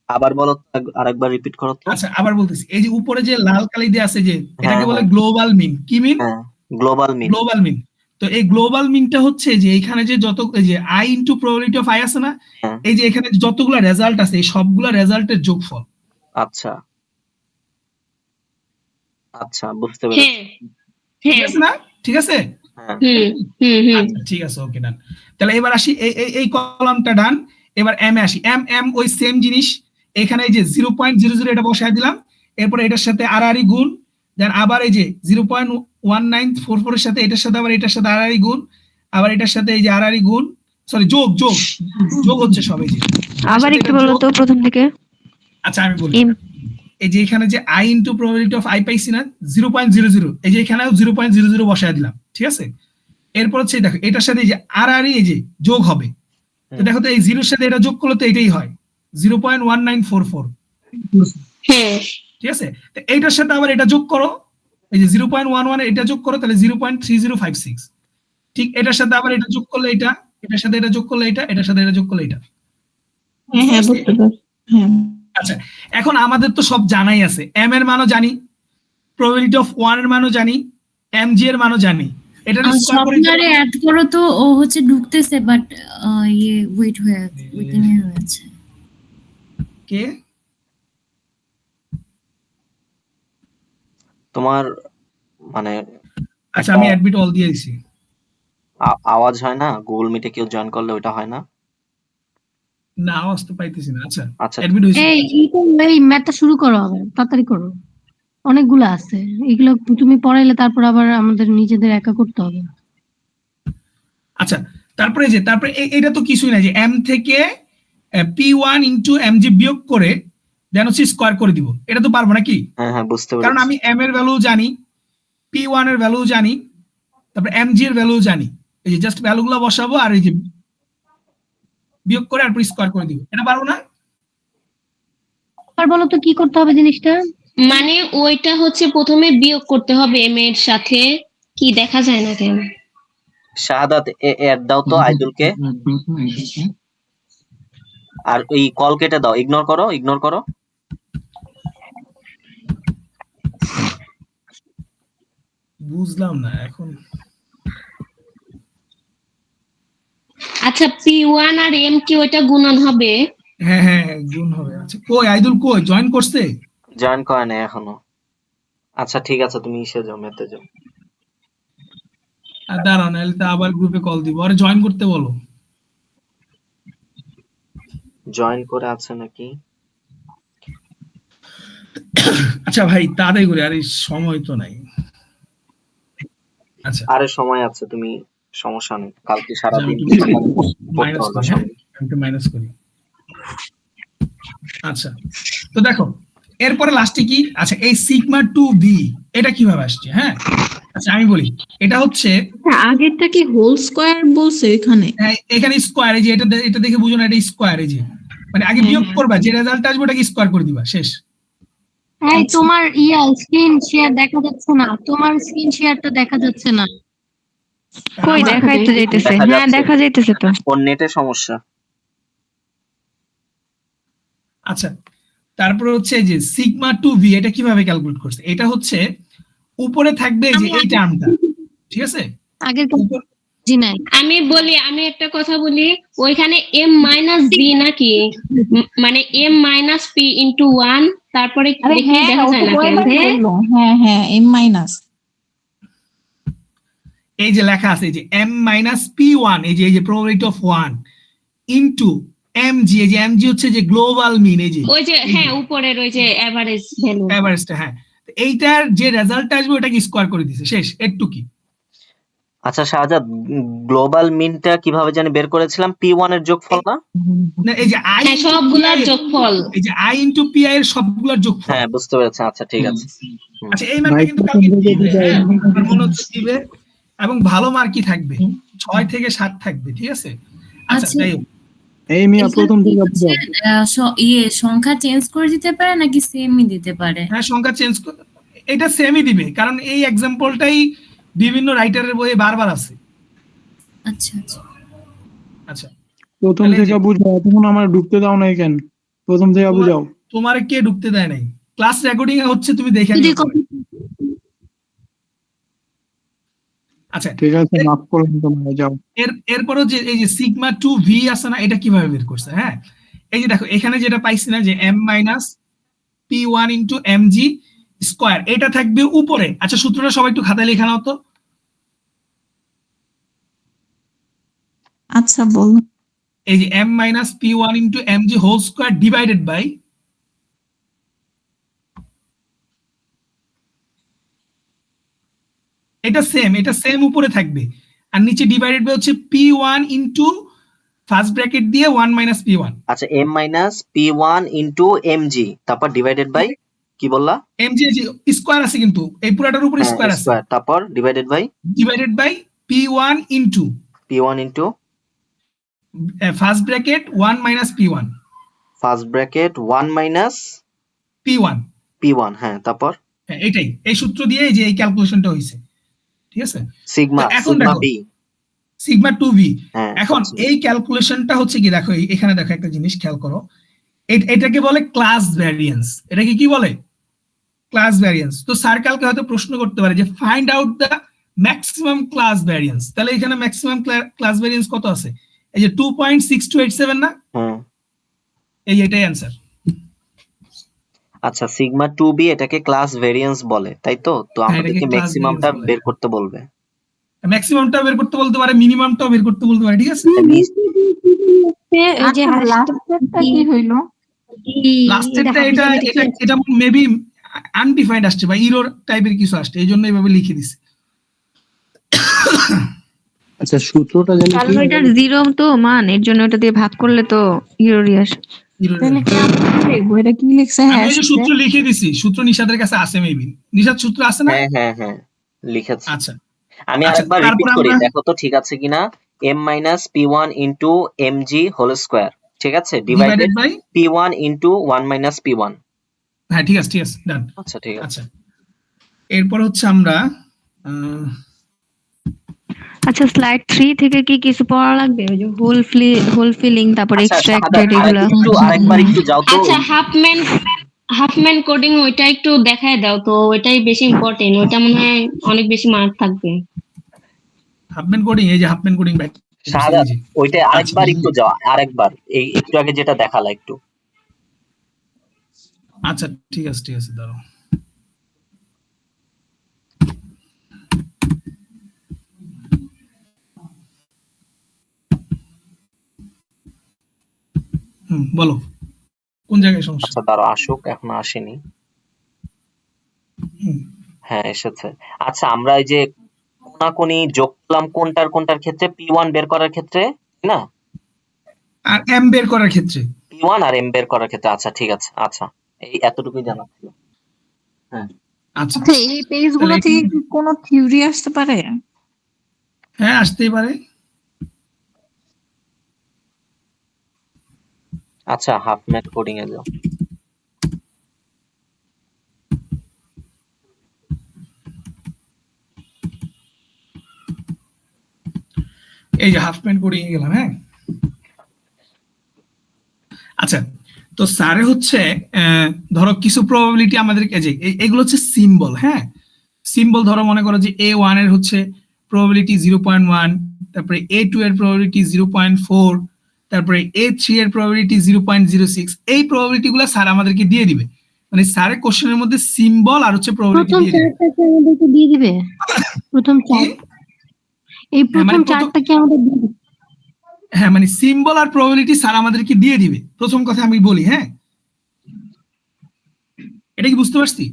আবার বলো তো, আরেকবার রিপিট করো তো। আচ্ছা আবার বলতেছি, এই যে উপরে যে লাল কালি দিয়ে আছে যে, এটাকে হ্যাঁ বলে হ্যাঁ গ্লোবাল মিন। কি মিন? হ্যাঁ গ্লোবাল মিন। গ্লোবাল মিন। তো এই গ্লোবাল মিনটা হচ্ছে যে এখানে যে যত এই যে i into probability of i আছে না, হ্যাঁ এই যে এখানে যতগুলা রেজাল্ট আছে এই সবগুলা রেজাল্টের যোগফল। আচ্ছা আচ্ছা বুঝতে পেরেছি। ঠিক আছে না? ঠিক আছে? হ্যাঁ আচ্ছা ঠিক আছে, ওকে ডান। তাহলে এবার আসি এই কলামটা ডান। এবার এম এ আসি, এম ওই সেম জিনিস, এখানে এই যে 0.00 এটা বসায় দিলাম, এরপর এটার সাথে আড়াআড়ি গুণ, দেন আবার এই যে 0.1944 এর সাথে এটার সাথে আবার এটার সাথে আড়াআড়ি গুণ, আবার এটার সাথে এই যে আড়াআড়ি গুণ, সরি যোগ যোগ যোগ হচ্ছে সব, এই যে আবার একটু বলো তো প্রথম থেকে। আচ্ছা আমি বলি, এম এই যে এখানে যে i into probability of i পাইছি না 0.00, এই যে এখানেও 0.00 বসায় দিলাম, ঠিক আছে? এরপর হচ্ছে দেখো এটার সাথে এই যে আড়াআড়ি এই যে যোগ হবে, তো দেখো তো এই 0 এর সাথে এটা যোগ করলে তো এটাই হয় 0.1944, ঠিক আছে? তো এইটার সাথে আবার এটা যোগ করো, এই যে 0.11 এটা যোগ করো, তাহলে 0.3056, ঠিক এটার সাথে আবার এটা যোগ করলে এটা, এটার সাথে এটা যোগ করলে এটা, এটার সাথে এটা যোগ করলে এটা। আচ্ছা এখন আমাদের তো সব জানাই আছে, এম এর মানও জানি, প্রবাবিলিটি অফ 1 এর মানও জানি, এমজি এর মানও জানি, এটা সফটওয়্যারে অ্যাড করো তো, ও হচ্ছে ঢুকতেছে বাট ইয়ে ওয়েটিং এ হয়েছে। কে তোমার মানে আচ্ছা আমি অ্যাডমিট অল দিয়ে দিছি। আওয়াজ হয় না গুগল মিটে, কেউ জয়েন করলে ওটা হয় না। না আওয়াজ তো পাইতেছি না। আচ্ছা আচ্ছা অ্যাডমিট হইছে। এই ম্যাথটা শুরু করো, আবার তাড়াতাড়ি করো, অনেকগুলো আছে, এগুলো তুমি পড়াইলে তারপর আবার আমাদের নিজেদের একা করতে হবে। আচ্ছা তারপরে যে তারপরে এটা তো কিছুই না, যে এম থেকে p1 ইনটু mg বিয়োগ করে দেন হচ্ছে স্কয়ার করে দিব, এটা তো পারবো নাকি? হ্যাঁ হ্যাঁ বুঝতে কারণ পেরেছি। আমি m এর ভ্যালু জানি, p1 এর ভ্যালু জানি, তারপরে mg এর ভ্যালু জানি, এই যে জাস্ট ভ্যালুগুলো বসাবো আর এই যে বিয়োগ করে আর স্কয়ার করে দিব, এটা পারবো না? আর বলো তো কি করতে হবে জিনিসটা? মানে ওইটা হচ্ছে প্রথমে বিয়োগ করতে হবে এম এর সাথে, কি দেখা যায় না কেন? শাহাদাত এড দাও তো আইদুলকে, আর এই কল কেটে দাও, ইগনোর করো। বুঝলাম না এখন। আচ্ছা P1 আর M কি ওইটা গুণন হবে? হ্যাঁ হ্যাঁ হ্যাঁ, গুণ হবে। আচ্ছা কই আইদুল, কই জয়েন করছে? জয়েন করে নাই এখনো। আচ্ছা ঠিক আছে, তুমি ইসে যাও, মেতে যাও। আর দাঁড়াও, নাহলে তো আবার গ্রুপে কল দিব, আরে জয়েন করতে বলো। জয়েন করে আছে নাকি? আচ্ছা ভাই তাড়াতাড়ি করে, আরে সময় তো নাই। আচ্ছা আরে সময় আছে, তুমি সমস্যা নেই, কালকে সারাদিন মাইনাস করি, হ্যাঁ একটু মাইনাস করি। আচ্ছা তো দেখো এরপরে লাস্টে কি, আচ্ছা এই সিগমা 2b এটা কিভাবে আসছে, হ্যাঁ আচ্ছা আমি বলি, এটা হচ্ছে আগেরটা কি হোল স্কয়ার বলছে এখানে? এখানে স্কোয়ার, এই যে এটা দেখে বুঝো না এটা স্কোয়ার, এই যে মানে আগে বিয়োগ করবা, যে রেজাল্ট আসবে ওটাকে স্কোয়ার করে দিবা, শেষ। এই তোমার স্ক্রিন শেয়ার দেখা যাচ্ছে না, তোমার স্ক্রিন শেয়ারটা দেখা যাচ্ছে না। কই দেখাই তো যাইতেছে, দেখা হ্যাঁ যাচ্ছে। দেখা যাইতেছে তো। ওর নেটের সমস্যা। আচ্ছা, তারপরে হচ্ছে এই যে সিগমা টু ভি, এটা কিভাবে ক্যালকুলেট করছে? এটা হচ্ছে উপরে থাকবে এই যে এই টার্মটা, ঠিক আছে? আগের জি নাই। আমি একটা কথা বলি, ওইখানে m মাইনাস b নাকি মানে m মাইনাস p ইন্টু 1, তারপরে দেখি দেখা যায় না কেন? হ্যাঁ এম মাইনাস। এই যে লেখা আছে এই যে m মাইনাস p1, এই যে প্রবাবিলিটি অফ 1 ইনটু mg, এই যে mg হচ্ছে যে গ্লোবাল মিন, এই যে ওই যে হ্যাঁ উপরের ওই যে এভারেজ ভ্যালু। এভারেজটা, হ্যাঁ। তো এইটার যে রেজাল্ট আসবে ওটাকে স্কোয়ার করে দিছে, শেষ, একটু কি। আচ্ছা শাহজাদ, গ্লোবাল মিনটা কিভাবে জানি বের করেছিলাম? P1 এর যোগফল না? না, এই যে i হ্যাঁ সবগুলার যোগফল। এই যে i ইনটু pi এর সবগুলোর যোগফল। হ্যাঁ বুঝতে পেরেছি, আচ্ছা ঠিক আছে। আচ্ছা, এই মার্কটা কিন্তু কালকে দিবে, হ্যাঁ, আমার মনে হচ্ছে দিবে, এবং ভালো মার্কই থাকবে, 6 থেকে 7 থাকবে, ঠিক আছে? আচ্ছা, আচ্ছা। তাই হোক। এই মিয়া প্রথম থেকে সংখ্যা চেঞ্জ করে দিতে পারে নাকি সেমই দিতে পারে? হ্যাঁ, সংখ্যা চেঞ্জ, এটা সেমই দিবে, কারণ এই এক্সাম্পলটাই বিভিন্ন রাইটারের বইয়ে বারবার আছে। আচ্ছা আচ্ছা। আচ্ছা, প্রথম তাহলে থেকে বুঝাও, তখন আমার ঢুকতে দাও নাই কেন? প্রথম থেকে বুঝাও। তোমার কে ঢুকতে দেয় নাই? ক্লাস রেকর্ডিং এ হচ্ছে, তুমি দেখে যদি নিও পরে। আচ্ছা, ঠিক আছে, মাফ করলাম তোমাকে, যাও। এরপরও যে এই যে সিগমা টু ভি আছে না, এটা কিভাবে বের করছে? হ্যাঁ, এই যে দেখো এখানে যেটা পাইছি না, যে m minus p1 into mg square, এটা থাকবে উপরে। আচ্ছা, সূত্রটা সবাই একটু খাতায় লেখা নাও তো। আচ্ছা বল। এই যে m minus p1 into mg whole square divided by, এটা সেম উপরে থাকবে, আর নিচে ডিভাইডেড বাই হচ্ছে p1 ইন্টু ফার্স্ট ব্র্যাকেট দিয়ে 1 মাইনাস p1। আচ্ছা, m minus p1 into mg, তারপর ডিভাইডেড বাই কি বললা? mg স্কোয়ার আছে, কিন্তু এই পুরাটার উপর স্কোয়ার আছে, স্কয়ার, তারপর divided by p1 into p1 into first bracket 1 minus p1, first bracket 1 minus p1। p1, হ্যাঁ, তারপর হ্যাঁ, এটাই, এই সূত্র দিয়ে এই যে এই ক্যালকুলেশনটা হইছে, ঠিক আছে? সিগমা, তো এখন সিগমা দেখো, b। Sigma two V. হ্যাঁ, এখন এই ক্যালকুলেশনটা হচ্ছে কি, দেখো এখানে দেখো একটা জিনিস খেয়াল করো, এটাকে বলে ক্লাস ভ্যারিয়েন্স। এটাকে কি বলে? Class variance. তো সার্কেলকে হয়তো প্রশ্ন করতে পারে যে find out the maximum class variance, তাহলে এখানে ম্যাক্সিমাম ক্লাস ভ্যারিয়েন্স কত আছে? এই যে 2.6287 না, হুম। এটাই অ্যান্সার। আচ্ছা, সিগমা 2b এটাকে ক্লাস ভেরিয়েন্স বলে, তাই তো? তো আমাদেরকে class ম্যাক্সিমামটা variance বলে। বের করতে বলবে। ম্যাক্সিমামটা বের করতে বলতে পারে, মিনিমামটাও বের করতে বলতে পারে, ঠিক আছে? এই যে লাস্টেরটা কি হইলো? লাস্টেরটা এটা মেবি আনডিফাইন্ড আসছে বা ইরর টাইপের কিছু আসছে, এই জন্য এইভাবে লিখে দিছে। আচ্ছা, সূত্রটা জানি কারণ ওইটার জিরো তো মান, এর জন্য ওটা দিয়ে ভাগ করলে তো ইরোরই আসে। তাহলে কি আমি লিখবো? এটা কি লিখছে? আমি হ্যাঁ এই যে সূত্র লিখে দিছি, সূত্র নিশাদের কাছে আছে মেবি। নিশাদ সূত্র আছে না? হ্যাঁ লিখেছি। আচ্ছা, আমি আচ্ছা, আরেকবার তারপর রিপিট করি, আমরা- দেখো তো ঠিক আছে কিনা। m minus p1 into mg whole square, ঠিক আছে, divided divided by, p1 into 1 minus p1। হ্যাঁ ঠিক আছে ডান। আচ্ছা ঠিক আছে। আচ্ছা, এরপর হচ্ছে আমরা আচ্ছা, স্লাইড 3 থেকে কি কিছু পড়া লাগবে? ওই যে হোল ফিলিং, তারপর আচ্ছা, এক্সট্রাক্টেড, শাহাদাত, এগুলো। আরেকবার একটু যাও তো। আচ্ছা, হাফম্যান কোডিং ওইটা একটু দেখায় দাও তো, ওইটাই বেশি ইম্পর্টেন্ট, ওইটা মনে হয় অনেক বেশি মার্ক থাকবে। হাফম্যান কোডিং, এই যে হাফম্যান কোডিং ব্যাক, শাহাদাত, ওইটা আরেকবার একটু যাও, আরেকবার, এই একটু আগে যেটা দেখালা একটু। আচ্ছা ঠিক আছে দাঁড়াও। বলো কোন জায়গায় সমস্যা? আচ্ছা দাঁড়াও, আসুক, এখনো আসেনি। হ্যাঁ এসেছে। আচ্ছা, আমরা এই যে কোনাকুনি যোগ করলাম কোনটার ক্ষেত্রে? p1 বের করার ক্ষেত্রে, না? আর এম বের করার ক্ষেত্রে, p1 আর m বের করার ক্ষেত্রে। আচ্ছা ঠিক আছে, আচ্ছা এই এতটুকুই জানা ছিল। হ্যাঁ, আচ্ছা আচ্ছা এই পেজ গুলো তাহলে থেকে কি কোনো থিওরি আসতে পারে? হ্যাঁ আসতেই পারে। আচ্ছা হাফ ম্যাথ কোডিং এ যাও। এই যে হাফ প্যান্ট করে গেলাম। হ্যাঁ আচ্ছা, তো স্যারে হচ্ছে ধরো কিছু প্রবাবিলিটি আমাদেরকে যে এগুলো হচ্ছে সিম্বল। হ্যাঁ সিম্বল ধরো মনে করো যে A1 এর হচ্ছে প্রবাবিলিটি 0.1, তারপরে A2 এর প্রবাবিলিটি 0.4, তারপরে A3 এর প্রবাবিলিটি 0.06। এই প্রবাবিলিটি গুলো স্যার আমাদেরকে দিয়ে দিবে, মানে স্যারের কোশ্চেনের মধ্যে সিম্বল আর হচ্ছে প্রবাবিলিটি প্রথম দিয়ে দিবে। চারটা কি আমাদেরকে দিয়ে দিবে? প্রথম কি? চার এই হ্যাঁ, মানে প্রথম চারটা কি আমাদের দিয়ে দিবে? হ্যাঁ মানে সিম্বল আর প্রবাবিলিটি স্যার আমাদেরকে দিয়ে দিবে। প্রথম কথা আমি বলি, হ্যাঁ এটা কি বুঝতে পারছি?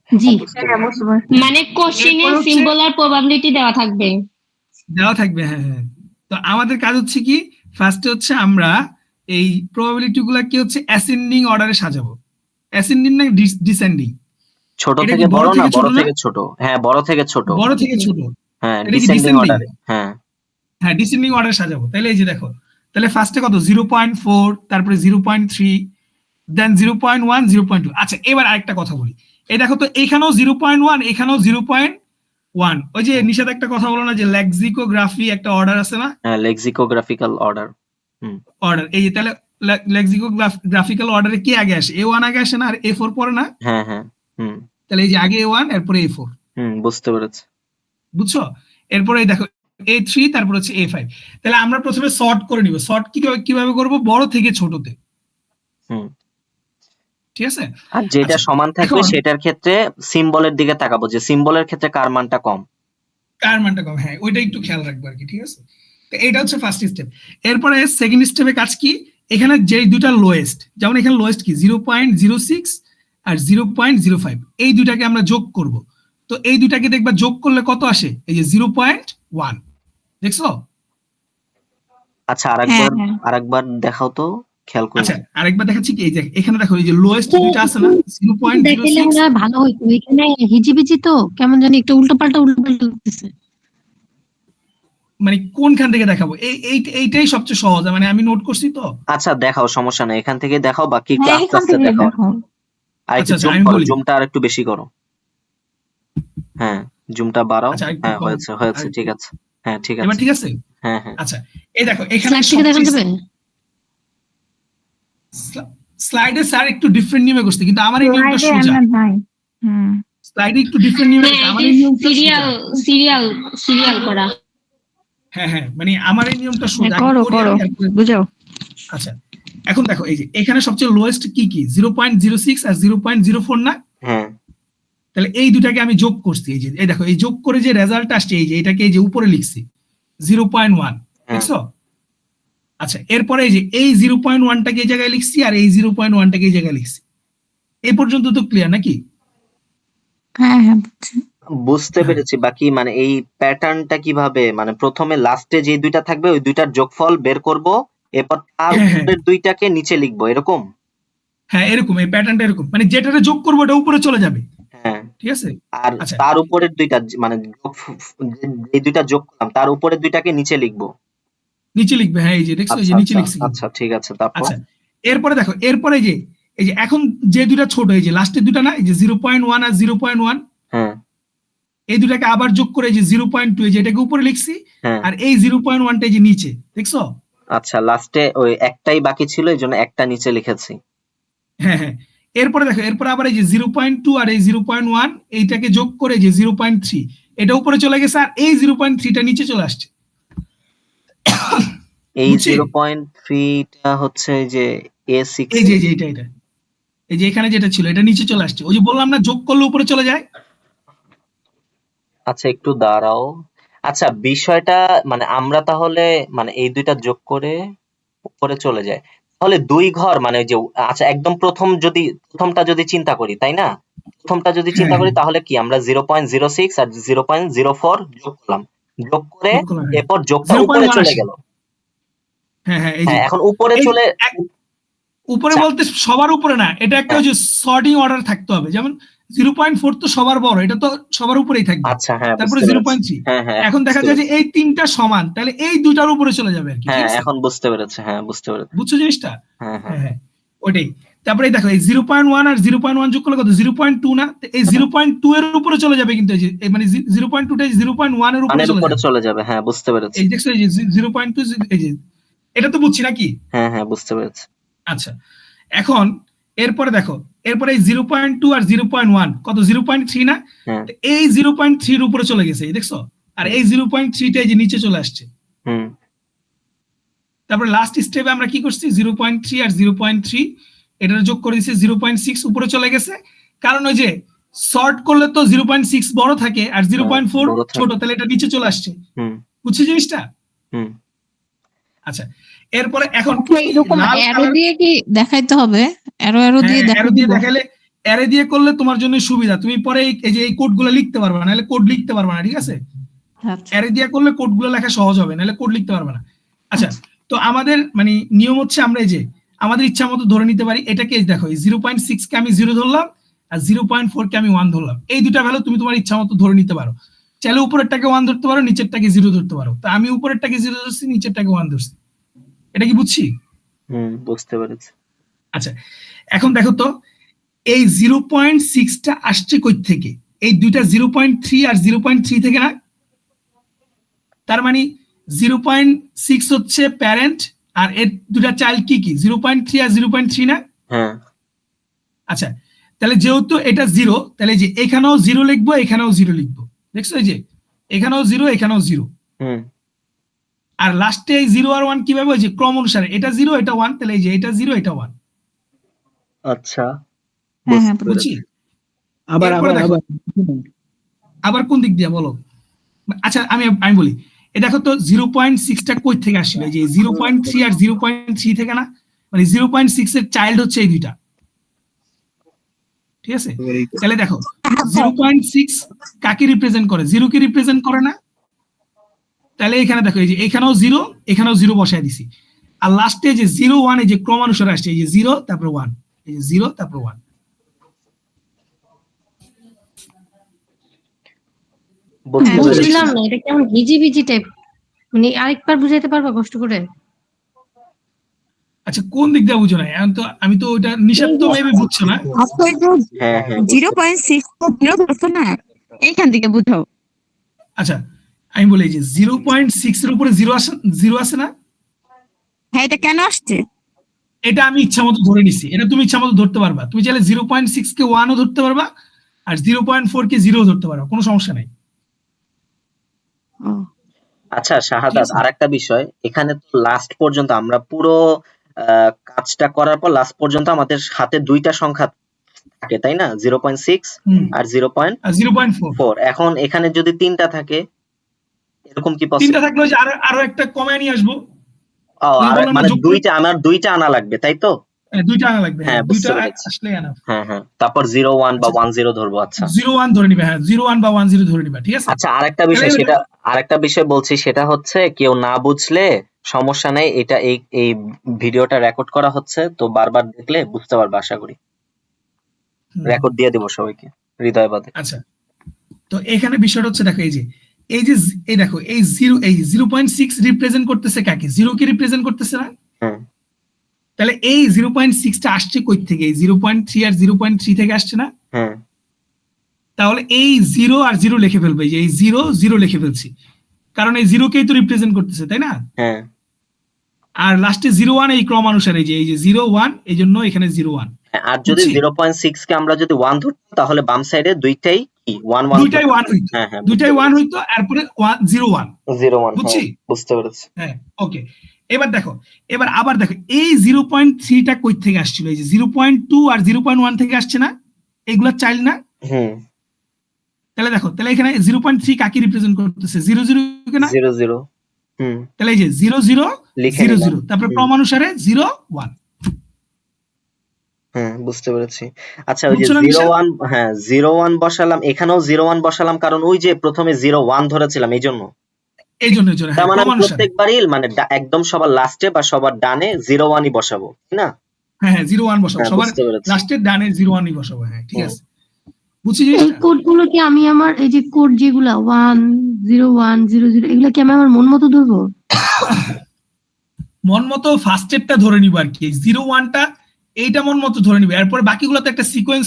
জি মানে কোশ্চেনে এরপর হচ্ছে- সিম্বল আর প্রবাবিলিটি দেওয়া থাকবে। দেওয়া থাকবে, হ্যাঁ হ্যাঁ। তো আমাদের কাজ হচ্ছে কি, ফার্স্টে হচ্ছে আমরা এই প্রবাবিলিটি গুলাকে হচ্ছে অ্যাসেন্ডিং অর্ডারে সাজাবো। অ্যাসেন্ডিং না ডিসেন্ডিং? ছোট এটা থেকে কি বড় না, বড় না? থেকে ছোট? হ্যাঁ বড় থেকে ছোট। বড় থেকে ছোট। হ্যাঁ এটা কি ডিসেন্ডিং descending? অর্ডারে। হ্যাঁ হ্যাঁ ডিসেন্ডিং অর্ডারে সাজাবো। তাহলে এই যে দেখো, তাহলে ফার্স্টে কত 0.4, তারপরে 0.3, দেন 0.1, 0.2। আচ্ছা এবার আরেকটা কথা বলি, এই দেখো তো এইখানেও 0.1, এখানেও 0.1। ওই যে নিষেধ একটা কথা বলো না যে লেক্সিকোগ্রাফি একটা অর্ডার আছে না, হ্যাঁ লেক্সিকোগ্রাফিক্যাল অর্ডার। অর্ডার। এই যে তাহলে লেক্সিকোগ্রাফিক্যাল অর্ডারে কি আগে আসে? A1 আগে আসে না আর A4 পরে না? হ্যাঁ হ্যাঁ তাহলে এই যে আগে A1 এরপরে A4, বুঝতে পেরেছি। বুঝছো? এরপরে এই দেখো A3, তারপর হচ্ছে A5। তাহলে আমরা প্রথমে সর্ট করে নিব। সর্ট কিভাবে করব? বড় থেকে ছোটতে। হুম ঠিক আছে? আর যেটা আচ্ছা, সমান থাকবে এখন- সেটার ক্ষেত্রে সিম্বলের দিকে তাকাবো, যে সিম্বলের ক্ষেত্রে কার মানটা কম। কার মানটা কম, হ্যাঁ ওইটা একটু খেয়াল রাখবো আর কি। ঠিক আছে, তো এইটা হচ্ছে ফার্স্ট স্টেপ। এরপরে সেকেন্ড স্টেপে কাজ কি, এখানে যে দুটা লোয়েস্ট, যেমন এখানে লোয়েস্ট কি 0.06 আর 0.05, এই দুটাকে আমরা যোগ করব। তো এই দুটাকে দেখবা যোগ করলে কত আসে? এই যে 0.1, দেখছো? আচ্ছা আরেকবার হ্যাঁ। আরেকবার দেখাও তো, খেয়াল করে। আচ্ছা আরেকবার দেখাচ্ছি কি, এই যে এখানে দেখো এই যে লোয়েস্ট দুইটা আছে না, দেখাইলে মনে 0.06। হয় ভালো হইতো। এখানে হিজিবিজি তো কেমন জানি একটু উল্টো পাল্টা লাগতেছে। মানে কোনখান থেকে দেখাবো? এইটাই সবচেয়ে সহজ, মানে আমি নোট করছি তো। আচ্ছা দেখাও, সমস্যা নেই, এখান থেকে দেখাও, বাকি একটু হ্যাঁ আস্তে এখান আস্তে থেকে দেখাও। দেখো। আর একটু আচ্ছা, জুম আমি করো, বলি। জুমটা আর একটু বেশি করো। হ্যাঁ জুমটা বাড়াও। আচ্ছা, আরেকটু হ্যাঁ কম, হয়েছে আরেকটু- ঠিক আছে। হ্যাঁ ঠিক এবার আছে। ঠিক আছে। হ্যাঁ হ্যাঁ আচ্ছা এই দেখো এখানে স্লাইড থেকে দেখা যাবে? স্লাইডে স্যার একটু ডিফারেন্ট নিয়মে করছে, কিন্তু আমার এই নিয়মটা স্লাইডে সোজা। আমার নাই। হুম। স্লাইডে একটু ডিফারেন্ট নিয়মে করছে, আমার এই নিয়মটা সোজা। সিরিয়াল করা। হ্যাঁ হ্যাঁ মানে আমার এই নিয়মটা সোজা। আগে করো করি করো আমি, এরপরে- বুঝাও। আচ্ছা এখন দেখো এই যে এখানে সবচেয়ে লোয়েস্ট কি 0.06 আর 0.04 না? হ্যাঁ তাহলে এই দুটাকে আমি যোগ করছি। এই যে এই দেখো এই যোগ করে যে রেজাল্ট আসছে, এই যে এটাকে এই যে উপরে লিখছি 0.1, দেখছো? আচ্ছা এরপরে এই যে এই 0.1টাকে এই জায়গায় লিখছি আর এই 0.1টাকে এই জায়গায় লিখছি। এই পর্যন্ত তো ক্লিয়ার নাকি? হ্যাঁ হ্যাঁ বুঝছি। বুঝতে পেরেছি। বাকি মানে এই প্যাটার্নটা কিভাবে, মানে প্রথমে লাস্টে যে দুইটা থাকবে ওই দুইটার যোগফল বের করব, এরপর তার হ্যাঁ, হ্যাঁ। উপরের দুইটাকে নিচে লিখবো, এরকম? হ্যাঁ এরকম, এই প্যাটার্নটা এরকম, মানে যেটারে যোগ করবো ওটা উপরে চলে যাবে। হ্যাঁ ঠিক আছে? আর আচ্ছা। তার উপরের দুইটা মানে এই দুইটা যোগ করলাম তার উপরের দুইটাকে নিচে লিখবো। নিচে লিখবে, হ্যাঁ এই যে দেখছো, এই যে আচ্ছা নিচে আচ্ছা লিখছি। আচ্ছা ঠিক আছে, তারপর? আচ্ছা এরপরে দেখো, এরপরে এই যে এখন যে দুইটা ছোট, এই যে লাস্টের দুটা না, এই যে 0.1 আর 0.1, হ্যাঁ এই দুটাকে আবার যোগ করে এই যে 0.2, এই যে এটাকে উপরে লিখছি, হ্যাঁ আর এই 0.1টা এই যে নিচে, দেখছো? আচ্ছা লাস্টে ওই একটাই বাকি ছিল, এই জন্য একটা নিচে লিখেছি। হ্যাঁ হ্যাঁ এরপরে দেখো, এরপরে আবার এই যে 0.2 আর এই 0.1 এইটাকে যোগ করে যে 0.3, এটা উপরে চলে গেছে, আর এই 0.3টা নিচে চলে আসছে। এই বুঝছি? 0.3টা হচ্ছে এই যে A6। এই যে এটা এই যে এখানে যেটা ছিল এটা নিচে চলে আসছে। ওই যে বললাম না যোগ করলে উপরে চলে যায়। আচ্ছা একটু দাঁড়াও। আচ্ছা বিষয়টা মানে আমরা তাহলে মানে এই দুইটা যোগ করে উপরে চলে যায়, তাহলে দুই ঘর মানে ওই যে আচ্ছা একদম প্রথমটা যদি চিন্তা করি, তাই না? প্রথমটা যদি চিন্তা করি তাহলে কি আমরা 0.06 আর 0.04 যোগ করলাম, যোগ করে যোগ করলাম, হ্যাঁ। এরপর যোগটা 0.1 উপরে চলে আসে। গেল। হ্যাঁ হ্যাঁ এই যে হ্যাঁ এখন উপরে এই চলে উপরে বলতে সবার উপরে না, এটা একটা ওই যে সর্টিং অর্ডার থাকতে হবে। যেমন 0.4 তো সবার বড়, এটা তো সবার উপরেই থাকবে। আচ্ছা হ্যাঁ তারপরে বুঝতে পেরেছি। 0.3। হ্যাঁ হ্যাঁ এখন দেখা যায় যে এই তিনটা সমান, তাহলে এই দুটার উপরে চলে যাবে আর কি, ঠিক হ্যাঁ আছে? এখন বুঝতে পেরেছি, হ্যাঁ বুঝতে পেরেছি। বুঝছো জিনিসটা? হ্যাঁ হ্যাঁ হ্যাঁ হ্যাঁ ওটাই। তারপরে এই দেখো এই 0.1 আর 0.1 যোগ করলে কত? 0.2 না? তো এই 0.2 এর উপরে চলে যাবে কিন্তু এই যে এই মানে 0.2 টা 0.1 এর উপরে মানের চলে উপরে যাবে। চলে যাবে, হ্যাঁ বুঝতে পেরেছি। এই দেখছো এই যে 0.2, এই যে এটা তো বুঝছি নাকি? হ্যাঁ হ্যাঁ বুঝতে পেরেছি। আচ্ছা এখন এরপরে দেখো, এরপরে এই 0.2 আর 0.1 কত? 0.3 না? হ্যাঁ তো এই 0.3 এর উপরে চলে গেছে, এই দেখছো? আর এই 0.3 টা এই যে নিচে চলে আসছে। হুম তারপরে লাস্ট স্টেপে আমরা কি করছি? 0.3 আর 0.3 এটা যোগ করে দিয়েছি, 0.6 উপরে চলে গেছে। কারণ ওই যে শর্ট করলে তো 0.6 বড় থাকে আর 0.4 বড় থাকে। ছোট, তাহলে এটা নিচে চলে আসছে। হুম বুঝছি জিনিসটা? হুম আচ্ছা এরপরে এখন এরকম লাল অ্যারো কালার, দিয়ে কি দেখাইতে হবে? অ্যারো দিয়ে হ্যাঁ অ্যারো দিয়ে দেখাইতে হবে? দেখালে, অ্যারো দিয়ে করলে তোমার জন্য সুবিধা, তুমি পরে এই যে এই কোডগুলো লিখতে পারবে না, নাহলে কোড লিখতে পারবে না, ঠিক আছে? আচ্ছা অ্যারে দিয়ে করলে কোডগুলো লেখা সহজ হবে, নাহলে কোড লিখতে পারবে না। আচ্ছা তো আমাদের মানে নিয়ম হচ্ছে আমরা এই যে আমাদের ইচ্ছা মতো ধরে নিতে পারি। এটাকে দেখো এই 0.6 কে আমি 0 ধরলাম আর 0.4 কে আমি 1 ধরলাম, এই দুটা ভ্যালু তুমি তোমার ইচ্ছা মতো ধরে নিতে পারো। চাইলে উপরেরটাকে 1 ধরতে পারো, নিচেরটাকে 0 ধরতে পারো। তো আমি উপরেরটাকে 0 ধরছি, নিচেরটাকে 1 ধরছি। এটা কি বুঝছি? বুঝতে পেরেছি। আচ্ছা এখন দেখো তো এই 0.6 টা আসছে কই থেকে? এই দুইটা 0.3 আর 0.3 থেকে না? তার মানে 0.6 হচ্ছে প্যারেন্ট আর এর দুটা চাইল্ড কি কি? 0.3 আর 0.3 না? হ্যাঁ আচ্ছা তাহলে যেহেতু এটা 0, তাহলে যে এখানেও 0 লিখবো, এখানেও 0 লিখবো। দেখছো এই যে এখানেও 0, এখানেও 0। হুম আর লাস্টে এই 0 আর 1 কিভাবে? ওই যে ক্রম অনুসারে, এটা 0 এটা 1, তাহলে এই যে এটা 0 এটা 1। আচ্ছা হ্যাঁ হ্যাঁ বুঝতে বুঝছি? পেরেছি। আবার এরপরে আবার দেখো, আবার আবার কোন দিক দিয়ে বলো? আচ্ছা আমি বলি, এ দেখো তো 0.6 টা কই থেকে আসছিল? এই যে 0.3 আর 0.3 থেকে না? মানে 0.6 এর চাইল্ড হচ্ছে এই দুইটা, ঠিক আছে? তাহলে দেখো 0.6 কাকে রিপ্রেজেন্ট করে? 0 কে রিপ্রেজেন্ট করে না? তাহলে এখানে দেখো এই যে এখানেও 0, এখানেও 0 বসায় দিছি। আর লাস্টে যে 0 1 এই যে ক্রমানুসারে আসছে, এই যে 0 তারপর 1, এই যে 0 তারপর 1। বুঝতে হ্যাঁ, পেরেছি। বুঝলাম না, এটা কেমন হিজিবিজি টাইপ, মানে আরেকবার বুঝাইতে পারবা কষ্ট করে? আচ্ছা কোন দিক দিয়ে বুঝো না? এখন তো আমি তো ওইটা নিষেধ তো মেবি বুঝছো না। হ্যাঁ হ্যাঁ 0.6 0 ধরছো না? এইখান থেকে বুঝাও। আচ্ছা আমি বলি এই যে 0.6 এর উপরে 0 আছে না? হ্যাঁ এটা কেন আসছে? এটা আমি ইচ্ছা মতো ধরে নিছি, এটা তুমি ইচ্ছা মতো ধরতে পারবা। তুমি চাইলে 0.6 কে 1 ও ধরতে পারবা আর 0.4 কে 0 ধরতে পারবা, কোনো সমস্যা নাই। ও আচ্ছা শাহাদাত, ঠিক আছে। আরেকটা বিষয়, এখানে তো লাস্ট পর্যন্ত আমরা পুরো কাজটা করার পর লাস্ট পর্যন্ত আমাদের হাতে দুইটা সংখ্যা থাকে তাই না? 0.6 হুম, আর 0.4। আর 0.4 এখন এখানে যদি তিনটা থাকে, এরকম কি তিনটা পসিবল? থাকলে ওই যে আরো একটা কমায় নিয়ে আসবো। ও ওই যে আর বললাম না মানে যোগ করে, আমার দুইটা আনা লাগবে তাই তো? দুইটা আনা লাগবে। হ্যাঁ হ্যাঁ বুঝতে দুইটা পেরেছি। আসলেই আনা। হ্যাঁ হ্যাঁ তারপর 0 1 বা 1 0 ধরবো। আচ্ছা 0 1 ধরে নিবে, হ্যাঁ 0 1 বা 1 0 ধরে নিবা, ঠিক আছে? আচ্ছা আরেকটা তাহলে বিষয়, সেটা আরেকটা বিষয় বলছি, সেটা হচ্ছে কেউ না বুঝলে সমস্যা নেই, এটা এই এই ভিডিওটা রেকর্ড করা হচ্ছে, তো বারবার দেখলে বুঝতে পারবে আশা করি। হুম, রেকর্ড দিয়ে দেবো সবাইকে হৃদয়বাদে। আচ্ছা তো এখানে বিষয়টা হচ্ছে দেখো এই যে এই দেখো এই 0.6 রিপ্রেজেন্ট করতেছে কাকে? 0 কে রিপ্রেজেন্ট করতেছে না? হ্যাঁ তাহলে এই 0.6 টা আসছে কই থেকে? এই 0.3 আর 0.3 থেকে আসছে না? হ্যাঁ তাহলে এই 0 আর 0 লিখে ফেলবে, এই যে এই 0 0 লিখে ফেলছি, কারণ এই 0 কেই তো রিপ্রেজেন্ট করতেছে, তাই না? হ্যাঁ আর লাস্টে 0 1 এই ক্রম অনুসারে এই যে 0 1, এই জন্য এখানে 0 1। হ্যাঁ, আর যদি বুঝছি? 0.6 কে আমরা যদি 1 ধরতাম, তাহলে বাম সাইডে দুইটাই কি 1 1 দুইটাই 1 হইতো, হ্যাঁ হ্যাঁ দুইটাই 1 হইতো, এরপরে 0 1। 0 1 বুঝছি? হ্যাঁ বুঝতে পেরেছি। হ্যাঁ ওকে। এবার দেখো, এবার আবার দেখো এই 0.3 টা কই থেকে আসছিল? এই যে 0.2 আর 0.1 থেকে আসছে না? এগুলা চাইল্ড না? হুম তাহলে দেখো, তাহলে এখানে 0.3 কাকে রিপ্রেজেন্ট করতেছে? 0 0 কে না? 0 0 হুম তাহলে এই যে 0 0 লিখে 0 নিলাম। 0, তারপরে ক্রমানুসারে 0 1। হ্যাঁ বুঝতে পেরেছি। আচ্ছা ওই যে বুঝছো না 0 নিশা? 1, হ্যাঁ 0 1 বসালাম, এখানেও 0 1 বসালাম, কারণ ওই যে প্রথমে 0 1 ধরেছিলাম এই জন্য। এই জন্য তার হ্যাঁ মানে আমি ক্রমানুসারে। প্রত্যেকবারই মানে একদম সবার লাস্টে বা সবার ডানে 0 1 ই বসাবো, তাই না? হ্যাঁ হ্যাঁ 0 1 বসাবো, হ্যাঁ সবার বুঝতে পেরেছি। লাস্টের ডানে 0 1 ই বসাবো, হ্যাঁ ঠিক হুম। আছে। বুঝছি এই জিনিসটা? কোড গুলো কি আমি আমার এই যে কোড যেগুলা 10100 এগুলা কি আমি আমার মন মতো ধরবো? মন মতো ফার্স্টেরটা ধরে নিব আর কি, 01টা এইটা মন মতো ধরে নিবে, এরপর বাকিগুলো তো একটা সিকোয়েন্স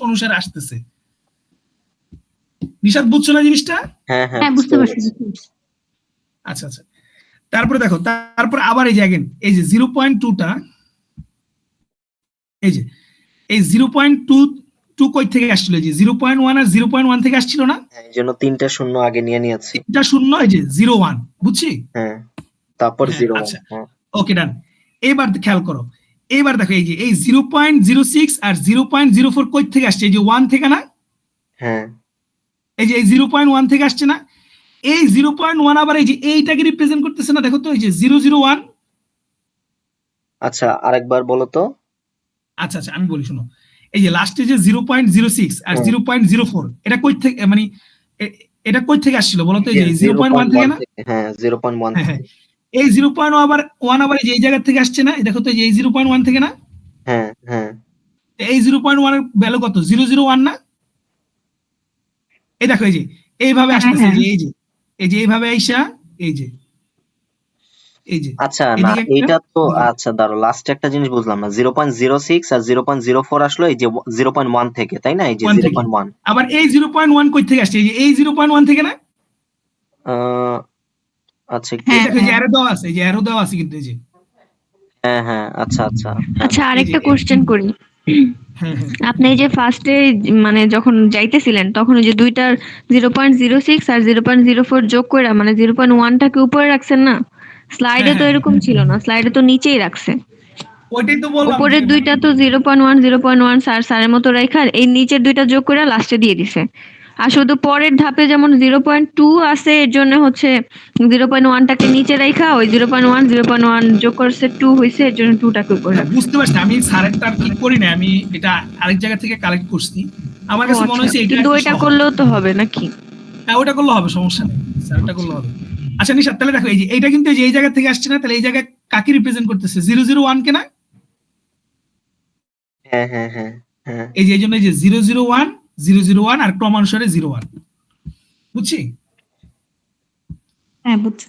অনুসারে আসতেছে। নিশাদ বুঝছো না জিনিসটা? হ্যাঁ হ্যাঁ হ্যাঁ বুঝতে পারছি। আচ্ছা আচ্ছা, তারপরে দেখো, তারপর আবার এই যে again, এই যে 0.2টা, এই যে এই 0.2 কই থেকে আসছিল? এই যে 0.1 আর 0.1 থেকে আসছিল না? হ্যাঁ, এই জন্য 3টা শূন্য আগে নিয়ে নিয়েছি। এটা শূন্য, এই যে 01, বুঝছি? হ্যাঁ, তারপর হ্যাঁ, 0 আচ্ছা ওকে ডান। এবার খেয়াল করো, এবার দেখো এই যে এই 0.06 আর 0.04 কই থেকে আসছে? এই যে 1 থেকে না? হ্যাঁ এই যে এই 0.1 থেকে আসছে না? এই 0.1 আবার এই যে এইটাকে রিপ্রেজেন্ট করতেছে না, দেখো তো এই যে 001। আচ্ছা, আরেকবার বলো তো। আচ্ছা আচ্ছা, আমি বলি শোনো, এই যে লাস্টে যে 0.06 আর 0.04 এটা কই থেকে, মানে এটা কই থেকে আসছিল বলো তো? এই যে 0.1 থেকে না? হ্যাঁ 0.1 হ্যাঁ হ্যাঁ, এই 0.1 আবার এই যে এই জায়গা থেকে আসছে না? দেখো তো এই যে এই 0.1 থেকে না? হ্যাঁ হ্যাঁ এই 0.1 এর ভ্যালু কত? 001 না? এই দেখো এই যে এইভাবে আসতেছে, এই যে এইভাবে আইসা এই যে আচ্ছা, না এদিকে একটা, এইটা তো এদিকে। আচ্ছা দাঁড়ো, লাস্টে একটা জিনিস বুঝলাম না। 0.06 আর 0.04 আসলো এই যে 0.1 থেকে, তাই না? এই যে 1 থেকে। 0.1 আবার এই 0.1 কই থেকে আসছে? এই যে এই 0.1 থেকে না? আচ্ছা একটু হ্যাঁ, দেখো এই যে অ্যারো দেওয়া আছে, এই যে অ্যারো দেওয়া আছে কিন্তু এই যে। হ্যাঁ হ্যাঁ আচ্ছা আচ্ছা আচ্ছা, এই আরেকটা যে কোশ্চেন করি। হ্যাঁ হ্যাঁ আপনি এই যে ফার্স্টে মানে যখন যাইতেছিলেন তখন ওই যে দুইটার 0.06 আর 0.04 যোগ করে মানে 0.1টাকে উপরে রাখছেন না? স্লাইডে তো হ্যাঁ, এরকম ছিল না, স্লাইডে তো নিচেই রাখছে। ওইটাই তো বললাম যে উপরের দুইটা তো 0.1 স্যারের মতো রেখা, এই নিচের দুইটা যোগ করে লাস্টে দিয়ে দিছে। আর শুধু পরের ধাপে যেমন 0.2 আছে, এর জন্য হচ্ছে 0.1টাকে নিচে রেখা ওই 0.1 যোগ করছে 2 হয়েছে, এর জন্য 2টাকে উপরে রাখছে। বুঝতে পারছি, আমি স্যারেরটা আর কি করি না, আমি এটা আরেক জায়গা থেকে কালেক্ট করছি। আমার ও কাছে মনে আচ্ছা, হয়েছে এটা কিন্তু একটু ওইটা সহজ। করলেও তো হবে নাকি? হ্যাঁ ওটা করলে হবে, সমস্যা নেই, স্যারটা করলে হবে। আচ্ছা নিশাদ, তাহলে দেখো এই যে এইটা কিন্তু এই যে এই জায়গা থেকে আসছে না? তাহলে এই জায়গায় কাকে রিপ্রেজেন্ট করতেছে? 001 কে না? হ্যাঁ হ্যাঁ হ্যাঁ হ্যাঁ এই যে এই জন্য এই যে 001 আর ক্রমানুসারে 01, বুঝছি? হ্যাঁ বুঝছি।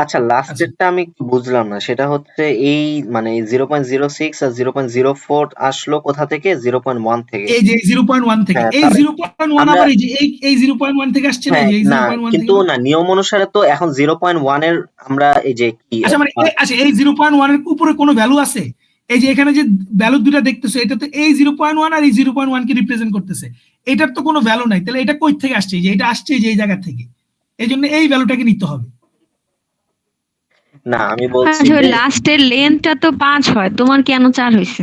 আচ্ছা, লাস্টেরটা আমি একটু বুঝলাম না। সেটা হচ্ছে এই মানে 0.06 আর 0.04 আসলো কোথা থেকে? 0.1 থেকে। এই যে 0.1 থেকে, হ্যাঁ, এই তাহলে 0.1 আমরা আবার এই যে এই 0.1 থেকে আসছে না? হ্যাঁ এই যে এই না, 0.1 থেকে কিন্তু না? না, নিয়ম অনুসারে তো এখন 0.1 এর আমরা এই যে কি আচ্ছা মানে আচ্ছা এই 0.1 এর উপরে কোনো ভ্যালু আছে? এই যে এখানে যে ভ্যালু দুটো দেখতেছো, এটা তো এই 0.1 আর এই 0.1 কে রিপ্রেজেন্ট করতেছে। এটার তো কোনো ভ্যালু নাই, তাহলে এটা কই থেকে আসছে? এই যে এটা আসছে এই যে এই জায়গা থেকে, এই জন্য এই ভ্যালুটাকে নিতে হবে। না, আমি বলছি আচ্ছা, ওই যে লাস্টের লেন্থটা তো 5 হয়, তোমার কেন 4 হয়েছে?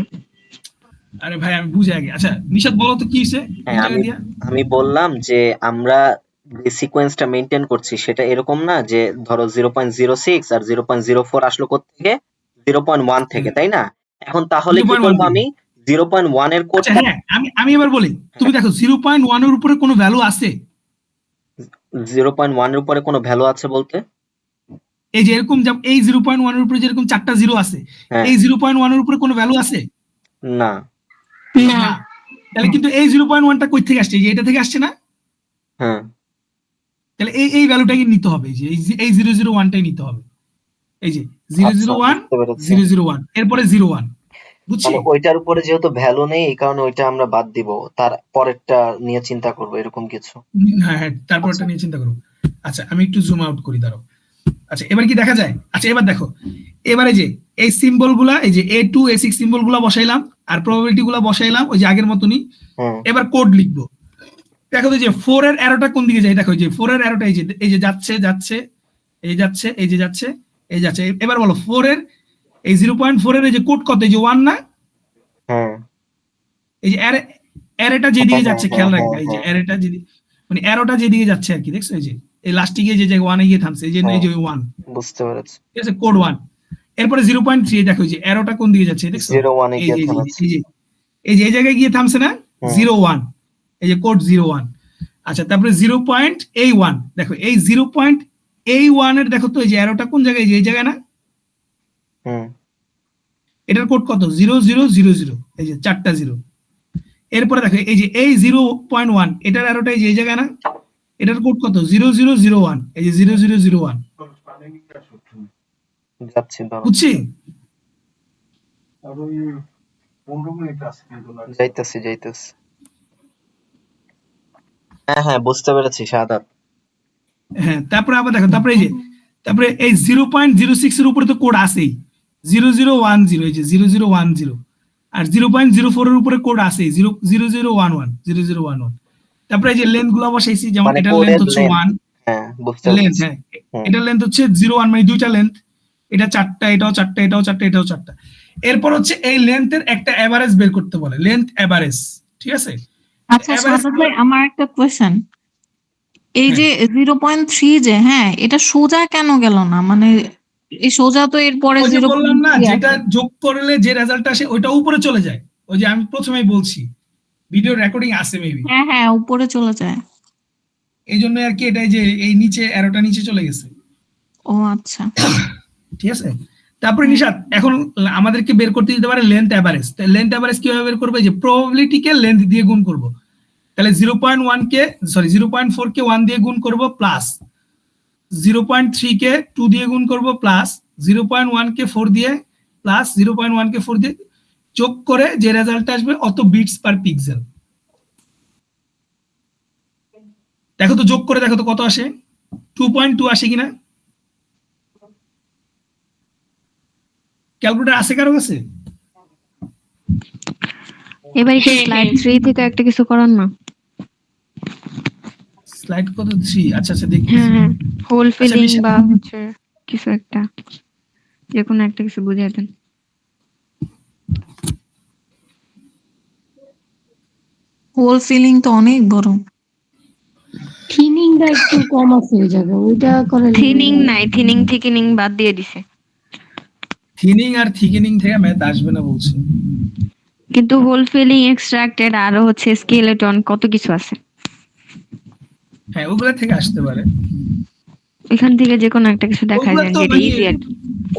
আরে ভাই আমি বুঝে আগে। আচ্ছা নিশাদ বলো তো কি হয়েছে এই হ্যাঁ, জায়গা দিয়া? আমি বললাম যে আমরা যে সিকোয়েন্সটা মেনটেন করছি সেটা এরকম না যে ধরো 0.06 আর 0.04 আসলো কোত্থেকে? 0.1 থেকে, তাই না? এখন তাহলে কি 0.1 করবো থেকে। আমি? 0.1 এর আচ্ছা কোডটা হ্যাঁ, আমি এবার বলি, তুমি দেখো 0.1 এর উপরে কোনো ভ্যালু আছে? 0.1 এর উপরে কোনো ভ্যালু আছে বলতে? এই যে এরকম এই 0.1 এর উপরে যেরকম 4টা জিরো আছে, হ্যাঁ, এই 0.1 এর উপরে কোনো ভ্যালু আছে? না। না। না। তাহলে কিন্তু এই 0.1টা কই থেকে আসছে? এই যে এটা থেকে আসছে না? হ্যাঁ, তাহলে এই ভ্যালুটাকে নিতে হবে, এই যে এই 001টাই নিতে হবে। এই যে আচ্ছা 001 বুঝতে পেরেছি। 001 এরপরে 01, বুঝছি? মানে ওইটার উপরে যেহেতু ভ্যালু নেই এই কারণে ওইটা আমরা বাদ দিব, তার পরেরটা নিয়ে চিন্তা করবো, এরকম কিছু। হ্যাঁ হ্যাঁ, তারপর আচ্ছা এটা নিয়ে চিন্তা করবো। আচ্ছা আমি একটু জুম আউট করি, দাঁড়াও। আচ্ছা এবার কি দেখা যায়? আচ্ছা এবার দেখো, এবারে যে এই সিম্বল গুলা, এই যে A2 A6 সিম্বল গুলা বসাইলাম আর প্রবাবিলিটি গুলা বসাইলাম ওই যে আগের মতনই। হুম এবার কোড লিখবো। দেখো তো যে 4 এর অ্যারোটা কোন দিকে যায়? দেখো এই যে 4 এর অ্যারোটা এই যে যাচ্ছে যাচ্ছে, এই যাচ্ছে, এই যে যাচ্ছে, এই যাচ্ছে। এবার বলো 4 এর এই 0.4 এর এই যে কোড কত? এই যে 1 না? হুম এই যে অ্যারেটা যেদিকে হ্যাঁ যাচ্ছে হ্যাঁ খেয়াল হ্যাঁ রাখবে, এই যে হ্যাঁ অ্যারেটা যেদিকে, মানে অ্যারোটা যেদিকে যাচ্ছে আর কি, দেখছো? এই যে এই লাস্টে গিয়ে যে 1 এ গিয়ে থামছে, এই যে এই যে 1, বুঝতে পেরেছি। ঠিক আছে, কোড 1। এরপরে 0.3 দেখো এই যে অ্যারোটা কোন দিকে যাচ্ছে, দেখছো? 0.1 এ এই গিয়ে যে থামাচ্ছে। এই জায়গায় গিয়ে থামছে না? হুম 01, এই যে কোড 01। আচ্ছা তারপরে 0.A1 দেখো, এই 0.A1 এর দেখো তো এই যে অ্যারোটা কোন জায়গায়? এই জায়গায় না? হুম এটার কোড কত? 0000, এই যে 4টা জিরো। এরপরে দেখো এই যে এই 0.1 এটার অ্যারোটা এই যে এই জায়গায় না, এটার কোড কত 0001, এই যে 0001 যাচ্ছি ধরো, বুঝছি? যাইতেছি। হ্যাঁ বুঝতে পেরেছি শাহাদাত। হ্যাঁ, তারপরে আবার দেখো, তারপরে এই 0.06 এর উপরে তো কোড আছেই 0010, এই যে 0010, আর 0.04 এর উপরে কোড আছেই 0011। তারপরে এই যে লেন্থ গুলো বসাইছি, যেমন মানে এটার কোডের লেন্থ হচ্ছে length। 1 হ্যাঁ বুঝতে লেন্থ, পেরেছি। হ্যাঁ এটার লেন্থ হচ্ছে 01, মানে দুইটা লেন্থ, এটা 4টা, এটাও 4টা, এটাও 4টা, এটাও 4টা। এরপর হচ্ছে এই লেন্থের একটা এভারেজ বের করতে বলে, লেন্থ এভারেজ, ঠিক আছে? আচ্ছা শাহাদাত ভাই, আমার একটা কোয়েশ্চেন, এই যে 0.3 যে, হ্যাঁ এটা সোজা কেন গেল না? মানে এই সোজা তো এর পরে ওই যে বললাম না, 0.3 যেটা আছে। যোগ করলে যে রেজাল্ট আসে ওইটা উপরে চলে যায়, ওই যে আমি প্রথমেই বলছি, ভিডিও রেকর্ডিং আছে মেবি, হ্যাঁ হ্যাঁ, উপরে চলে যায়। এই জন্য আর কি, এটাই যে এই নিচে অ্যারোটা নিচে চলে গেছে, ও আচ্ছা। ঠিক আছে? তারপরে নিশাত, এখন আমাদেরকে বের করতে দিতে পারে লেন্থ এভারেজ। লেন্থ এভারেজ কিভাবে বের করবে? যে প্রবাবিলিটিকে লেন্থ দিয়ে গুণ করব, তাহলে 0.4 কে 1 দিয়ে গুণ করব, প্লাস 0.3 কে 2 দিয়ে গুণ করব, প্লাস 0.1 কে 4 দিয়ে, প্লাস 0.1 কে 4 দিয়ে, যোগ করে যে রেজাল্ট আসবে অত বিটস পার পিক্সেল। দেখো তো, যোগ করে দেখো তো কত আসে, 2.2 আসে কিনা? ক্যালকুলেটর আছে কারো কাছে? এবার একটু স্লাইড 3 থেকে একটা কিছু করান না। স্লাইড কত 3? আচ্ছা দেখি। হ্যাঁ হোল ফিলিং নিশা, বা হচ্ছে কিছু একটা, যে কোনো একটা কিছু বুঝিয়ে দেন। হোল ফিলিং তো অনেক বড়। থিনিংটা একটু কম আছে ওই জায়গায়, ওইটা করে থিনিং নাই, থিকিনিং বাদ দিয়ে দিছে, থিনিং আর থিকেনিং থেকে ম্যাথ আসবে না বলছে। কিন্তু হোল ফিলিং, এক্সট্রাক্টেড, আরো হচ্ছে স্কেলেটন, কত কিছু আছে, হ্যাঁ ওগুলা থেকে আসতে পারে। এখান থেকে যে কোনো একটা কিছু দেখায় ওইগুলা দেন তো যেটা মানে ইজি আর কি।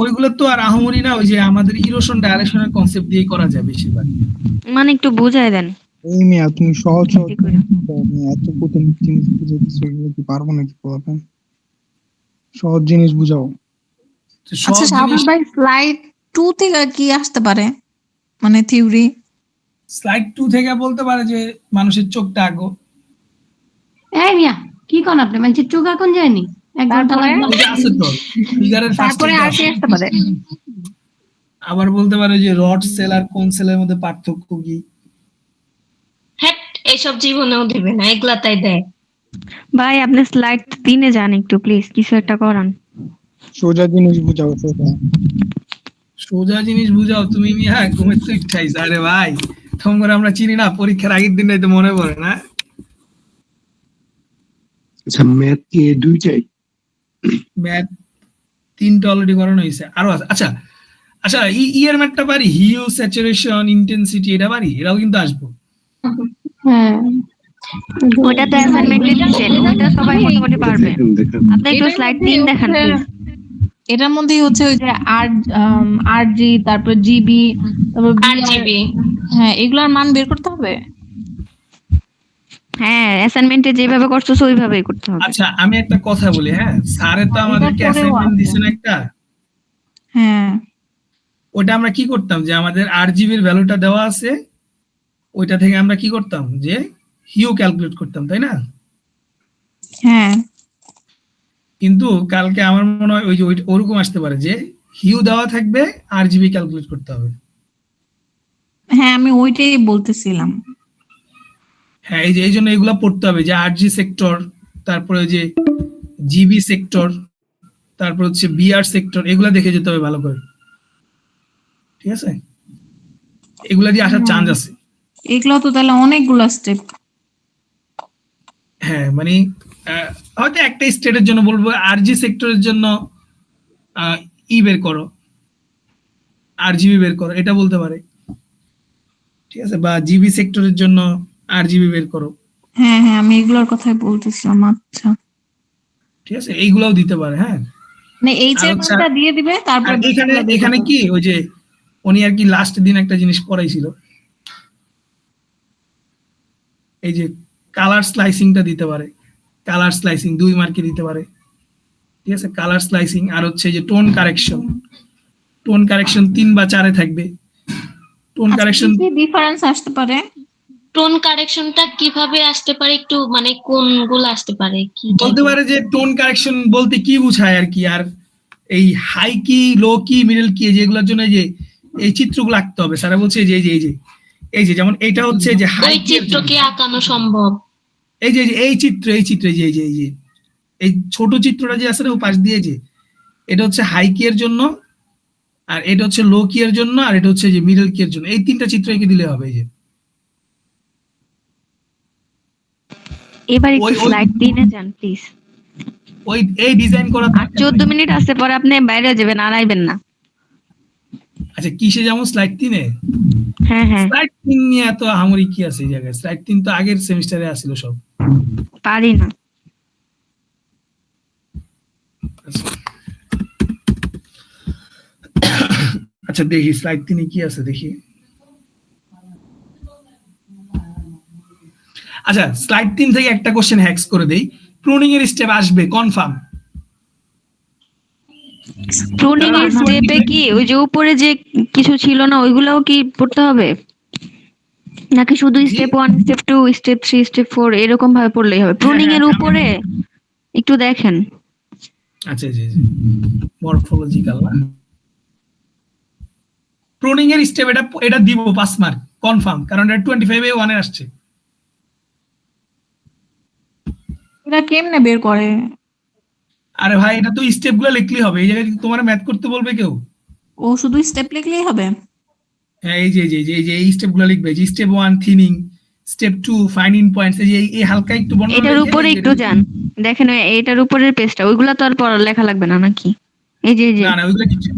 ওইগুলো তো আর আহামরি না, ওই যে আমাদের ইরোশন ডাইরেকশনের কনসেপ্ট দিয়ে করা যায় বেশিরভাগ। মানে একটু বুঝায় দেন। এই মিয়া তুমি সহজ সহজ কি করে? এত কঠিন জিনিস বুঝাইতেছো, এগুলো কি পারবো নাকি পড়াতে? সহজ জিনিস বুঝাও। তো আচ্ছা সব শাহাদাত জিনিস ভাই, স্লাইড 2 থেকে কি আসতে পারে, মানে থিওরি? স্লাইড 2 থেকে বলতে পারে যে মানুষের চোখটা আগো, এই মিয়া কি কোন আপনি, মানে চোখ এখন যায়নি 1 ঘন্টা তারপরে? লাগবে। ওই যে আছে তো ফিগারের ফার্স্ট তারপরে আর কি আসতে পারে? আবার বলতে পারে যে রড সেল আর কোন সেলের মধ্যে পার্থক্য কি। হ্যাট, এইসব জীবনেও দিবে না, এগুলা তাই দেয়। ভাই আপনি স্লাইড 3 এ যান একটু প্লিজ, কিছু একটা করান। সোজা জিনিস বুঝাও, সোজা। সোজা জিনিস বুঝাও তুমি মিয়া, ঘুমের তো ইচ্ছাই। আরে ভাই তোমার আমরা চিনি না, পরীক্ষার আগের দিন তো মনে পড়ে না। আচ্ছা ম্যাথ কি এই দুইটাই? ম্যাথ 3টা অলরেডি করানো হয়েছে, আরো আছে। আচ্ছা আচ্ছা, এর ম্যাথটা পারি, হিউ, স্যাচুরেশন, ইন্টেন্সিটি, এটা পারি, এটাও কিন্তু আসবো। হ্যাঁ ওটা তো অ্যাসাইনমেন্টে দিছেন, ওটা সবাই মোটামুটি পারবে। দেখেন আপনি একটু স্লাইড 3 দেখান প্লিজ। এটার মধ্যেই হচ্ছে ওই যে আরজি, তারপর জিবি, তারপর RGB হ্যাঁ এগুলার মান বের করতে হবে। হ্যাঁ অ্যাসাইনমেন্টে যেভাবে করছো ওইভাবেই করতে হবে। আচ্ছা আমি একটা কথা বলি, হ্যাঁ স্যারে তো আমাদেরকে করেও অ্যাসাইনমেন্ট আছে। দিছেন একটা, হ্যাঁ ওটা আমরা কি করতাম, যে আমাদের আরজিবির ভ্যালুটা দেওয়া আছে, ওইটা থেকে আমরা কি করতাম, যে হিউ ক্যালকুলেট করতাম, তাই না? হ্যাঁ কিন্তু কালকে আমার মনে হয় ওই যে ওরকম আসতে পারে যে হিউ দেওয়া থাকবে, আরজিবি ক্যালকুলেট করতে হবে। হ্যাঁ, আমি ওইটাই বলতেছিলাম। হ্যাঁ এই জন্য এগুলা পড়তে হবে, যে আরজি সেক্টর, তারপরে যে জিবি সেক্টর, তারপর হচ্ছে বিআর সেক্টর, এগুলা দেখে যেতে হবে ভালো করে, ঠিক আছে? এগুলা দিয়ে আসার চান্স আছে। এগুলো তো তাহলে অনেকগুলো স্টেপ। হ্যাঁ মানে হয়তো একটা স্টেটের জন্য বলবো আরজি সেক্টরের জন্য বের করো, আরজিবি বের করো, এটা বলতে পারে, ঠিক আছে? বা জিবি সেক্টরের জন্য আরজিবি বের করো, হ্যাঁ হ্যাঁ, আমি এগুলোর কথাই বলতেছিলাম। আচ্ছা, ঠিক আছে? এইগুলাও দিতে পারে। হ্যাঁ মানে এইচ আর এর হচ্ছে, মানটা দিয়ে দিবে, তারপর আর এখানে কি ওই যে উনি আর কি লাস্ট দিন একটা জিনিস পড়াইছিল, এই যে কালার স্লাইসিংটা দিতে পারে, কালার স্লাইসিং 2 মার্কে দিতে পারে, ঠিক আছে। কালার স্লাইসিং আর হচ্ছে এই যে টোন কারেকশন, টোন কারেকশন 3 বা 4 থাকবে। টোন কারেকশন ডিফারেন্স আসতে পারে? টোন কারেকশনটা কিভাবে আসতে পারে, একটু মানে কোনগুলো আসতে পারে কি বলতে পারে যে টোন কারেকশন বলতে কি বোঝায় আর কি, আর এই হাই কি, লো কি, মিডল কি, যেগুলোর জন্য যে এই চিত্রগুলো আঁকতে হবে। স্যার বলছে যে এই যে যেমন এটা হচ্ছে যে হাই ওই চিত্র কি আঁকানো সম্ভব? এই যে এই চিত্র এই ছোট চিত্রটা যে আছে না ও পাশ দিয়ে, যে এটা হচ্ছে হাই কি এর জন্য, আর এটা হচ্ছে লো কি এর জন্য, আর এটা হচ্ছে যে মিডল কি এর জন্য। এই 3টা চিত্র এঁকে দিলে হবে। এই যে এবার একটু স্লাইড দিনে যান প্লিজ। ওই এই ডিজাইন করা আর 14 মিনিট আছে, পরে আপনি বাইরে যাবেন, আর আইবেন না। আচ্ছা কিসে যেমন স্লাইড 3-এ? হ্যাঁ হ্যাঁ, স্লাইড 3 নিয়ে এত আহামরি কি আছে এই জায়গায়? স্লাইড 3 তো আগের সেমিস্টারে আসছিল সব। পারি না। আচ্ছা দেখি স্লাইড 3-এ কি আছে দেখি। আচ্ছা স্লাইড 3 থেকে একটা কোশ্চেন হ্যাক্স করে দেই। প্রুনিং এর স্টেপ আসবে কনফার্ম। প্রুনিং এর স্টেপে কি ওই যে উপরে যে কিছু ছিল না ওইগুলাও কি পড়তে হবে, নাকি শুধু স্টেপ 1, স্টেপ 2, স্টেপ 3, স্টেপ 4 এরকম ভাবে পড়লেই হবে? প্রুনিং এর উপরে একটু দেখেন। আচ্ছা জি মরফোলজিক্যাল না, প্রুনিং এর স্টেপ এটা দিব 5 মার্ক কনফার্ম, কারণ এটা 25 এ 1 এ আসছে। এটা কেমনে বের করে? আরে ভাই এটা তো স্টেপগুলো লিখলেই হবে, এই জায়গায় তোমার ম্যাথ করতে বলবে কেউ? ও শুধু স্টেপ লিখলেই হবে? হ্যাঁ এই যে এই স্টেপগুলো লিখবে, যে step 1 thinning, step 2 finding points, এই হালকা একটু বর্ণনা এটার উপরে একটু যান, দেখেন এটার উপরের পেজটা, ওইগুলা তো আর পড়া লেখা লাগবে না নাকি? এই যে না ওইগুলো কিছু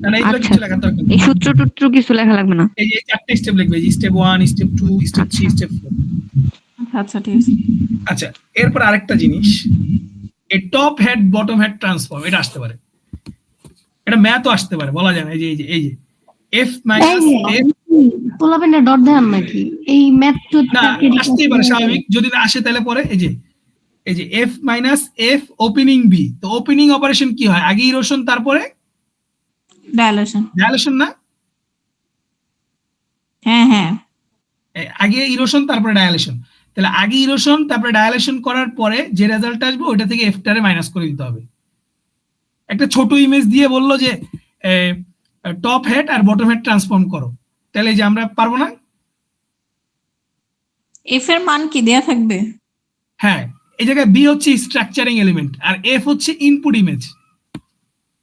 না, এগুলো আচ্ছা, কিছু লেখার দরকার নেই। এই সূত্র টুত্র কিছু লেখা লাগবে না। এই যে 4টে স্টেপ লিখবে, যে স্টেপ 1, স্টেপ 2, স্টেপ 3, স্টেপ 4। আচ্ছা ঠিক আছে। আচ্ছা এরপর আরেকটা জিনিস, এই top head bottom head transform, এটা আসতে পারে, এটা ম্যাথও আসতে পারে, বলা যায় না। এই যে f মাইনাস f, পোলাপেন ডট দেন নাকি এই ম্যাথ তো না আসতেই পারে স্বাভাবিক, যদি না আসে তাহলে পরে এই যে f minus f opening b। তো ওপেনিং অপারেশন কি হয়? আগে ইরোশন তারপরে ডায়ালেশন না? হ্যাঁ আগে ইরোশন তারপরে ডায়ালেশন। তাহলে আগে ইরোশন তারপরে ডায়ালেশন করার পরে যে রেজাল্ট আসবে ওটা থেকে f টারে মাইনাস করে দিতে হবে। একটা ছোট ইমেজ দিয়ে বললো যে টপ হেড আর বটম হেড ট্রান্সফর্ম করো, তাহলে এই যে আমরা পারবো না? এফ এর মান কি দেয়া থাকবে? হ্যাঁ এই জায়গায় b হচ্ছে স্ট্রাকচারিং এলিমেন্ট আর f হচ্ছে ইনপুট ইমেজ।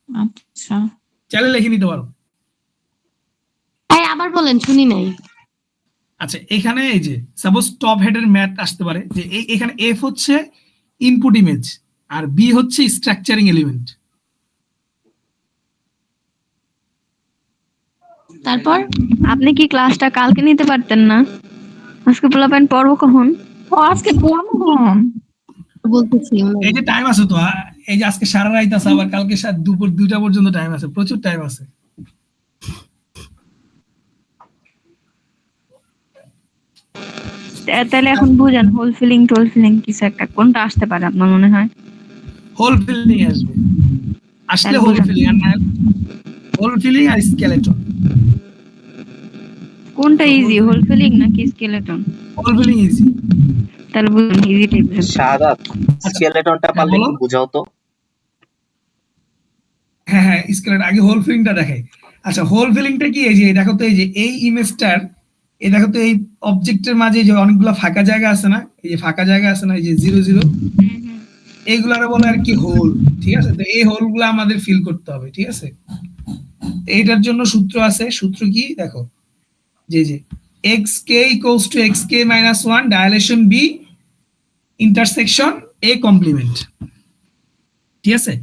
আচ্ছা চাইলে লিখে নিতে পারো। আবার বলেন, শুনি নাই। আচ্ছা এখানে এই যে সাপোজ টপ হেডের ম্যাথ আসতে পারে যে এখানে f হচ্ছে ইনপুট ইমেজ আর b হচ্ছে স্ট্রাকচারিং এলিমেন্ট। তারপর আপনি কি ক্লাসটা কালকে নিতে পারতেন না? আজকে পোলাপেন পড়বো কখন? আজকে পড়বো কখন? বলতেছি এই যে টাইম আছে তো, এই যে আজকে সারা রাত আছে, আবার কালকে দুপুর 2টা পর্যন্ত টাইম আছে, প্রচুর টাইম আছে। তাহলে এখন বুঝেন হোল ফিলিং টোল ফিলিং কিছু একটা কোনটা আসতে পারে আপনার মনে হয়? হোল ফিলিং আসবে, আসলে তাহলে হোল বুঝেন। ফিলিং, আর না হোল ফিলিং আর স্কেলেটন। কোনটা ইজি, হোল ফিলিং নাকি স্কেলেটন? Hole filling easy. তাহলে বুঝুন ইজি টাইপ। শাহাদাত স্কেলেটনটা পারলে বলো। একটু বুঝাও তো। হ্যাঁ স্কেলেটন আগে হোল ফিলিংটা দেখাই। আচ্ছা হোল ফিলিংটা কি? এই যে দেখো তো, এই যে এই ইমেজটার, এই দেখো তো এই অবজেক্টের মাঝে যে অনেকগুলো ফাঁকা জায়গা আছে না, এই যে ফাঁকা জায়গা আছে না, এই যে 0 0, এইগুলারে বলে আর কি হোল। ঠিক আছে, তো এই হোলগুলো আমাদের ফিল করতে হবে। ঠিক আছে, এইটার জন্য সূত্র আছে। সূত্র কি দেখো, যে xk equals to xk minus 1 dilation b intersection a complement। ঠিক আছে,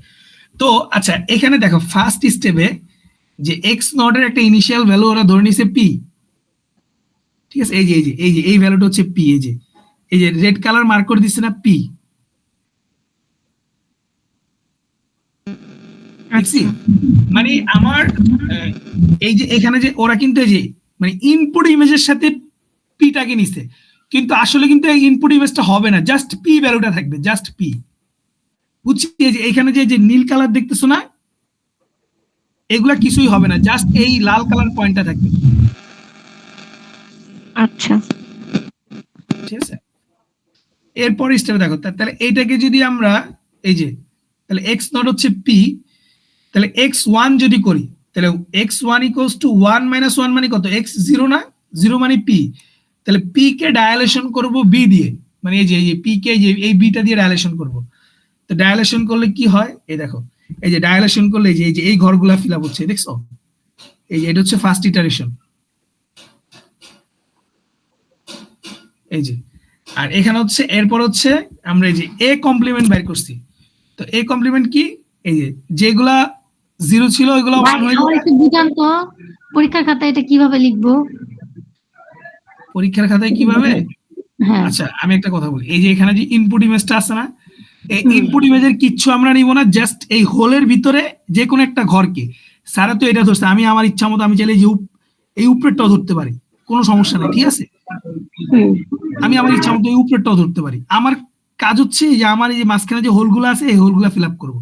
তো আচ্ছা এখানে দেখো ফার্স্ট স্টেপে যে x নট এর একটা ইনিশিয়াল ভ্যালু ওরা ধরে নিছে p। ঠিক আছে, এই ভ্যালুটা হচ্ছে p। এই যে রেড কালার মার্ক করে দিচ্ছে না p, মানে আমার এই যে এখানে যে ওরা কিন্তু এই যে মানে ইনপুট ইমেজের সাথে পিটাকে নিছে, কিন্তু আসলে কিন্তু এই ইনপুট ইমেজটা হবে না, জাস্ট পি ভ্যালুটা থাকবে, জাস্ট পি। বুঝছি? এই যে এখানে যে নীল কালার দেখতেছো না, এগুলা কিছুই হবে না, জাস্ট এই লাল কালার পয়েন্টটা থাকবে। আচ্ছা ঠিক আছে, এরপর স্টেপে দেখো, তাহলে এইটাকে যদি আমরা এই যে তাহলে এক্স নট হচ্ছে পি, তাহলে এক্স ওয়ান যদি করি তাহলে x one equals to one minus one মানে কত, এক্স জিরো না, জিরো মানে পি, তাহলে পি কে ডায়ালেশন করব বি দিয়ে, মানে এই যে পি কে এই বিটা দিয়ে ডায়ালেশন করব। তো ডায়ালেশন করলে কি হয়, এই দেখো, এই যে ডায়ালেশন করলে এই যে এই ঘরগুলা ফিল আপ হচ্ছে, দেখছো? এই যে এটা হচ্ছে ফার্স্ট ইটারেশন, এই যে। আর এখানে হচ্ছে এরপর হচ্ছে আমরা এই যে এ কমপ্লিমেন্ট বের করছি। তো এ কমপ্লিমেন্ট কি, এই যে যেগুলা জিরো ছিল ওইগুলো ভাই, 1 হয়ে আমার যাবে। একটু বুঝান তো, পরীক্ষার খাতায় এটা কিভাবে লিখবো? পরীক্ষার খাতায় কিভাবে? হ্যাঁ। আচ্ছা আমি একটা কথা বলি, এই যে এখানে যে ইনপুট ইমেজটা আছে না, এই হুম। ইনপুট ইমেজের কিচ্ছু আমরা নিব না, জাস্ট এই হোলের ভিতরে যে কোনো একটা ঘরকে, স্যারা তো এটা ধরছে, আমি আমার ইচ্ছা মতো আমি চাইলে যে এই উপরেরটাও ধরতে পারি, কোনো সমস্যা নেই, ঠিক আছে? হুম। আমি আমার ইচ্ছা মতো এই উপরেরটাও ধরতে পারি। আমার কাজ হচ্ছে যে আমার এই যে মাঝখানে যে হোলগুলো আছে এই হোলগুলো ফিল আপ করবো।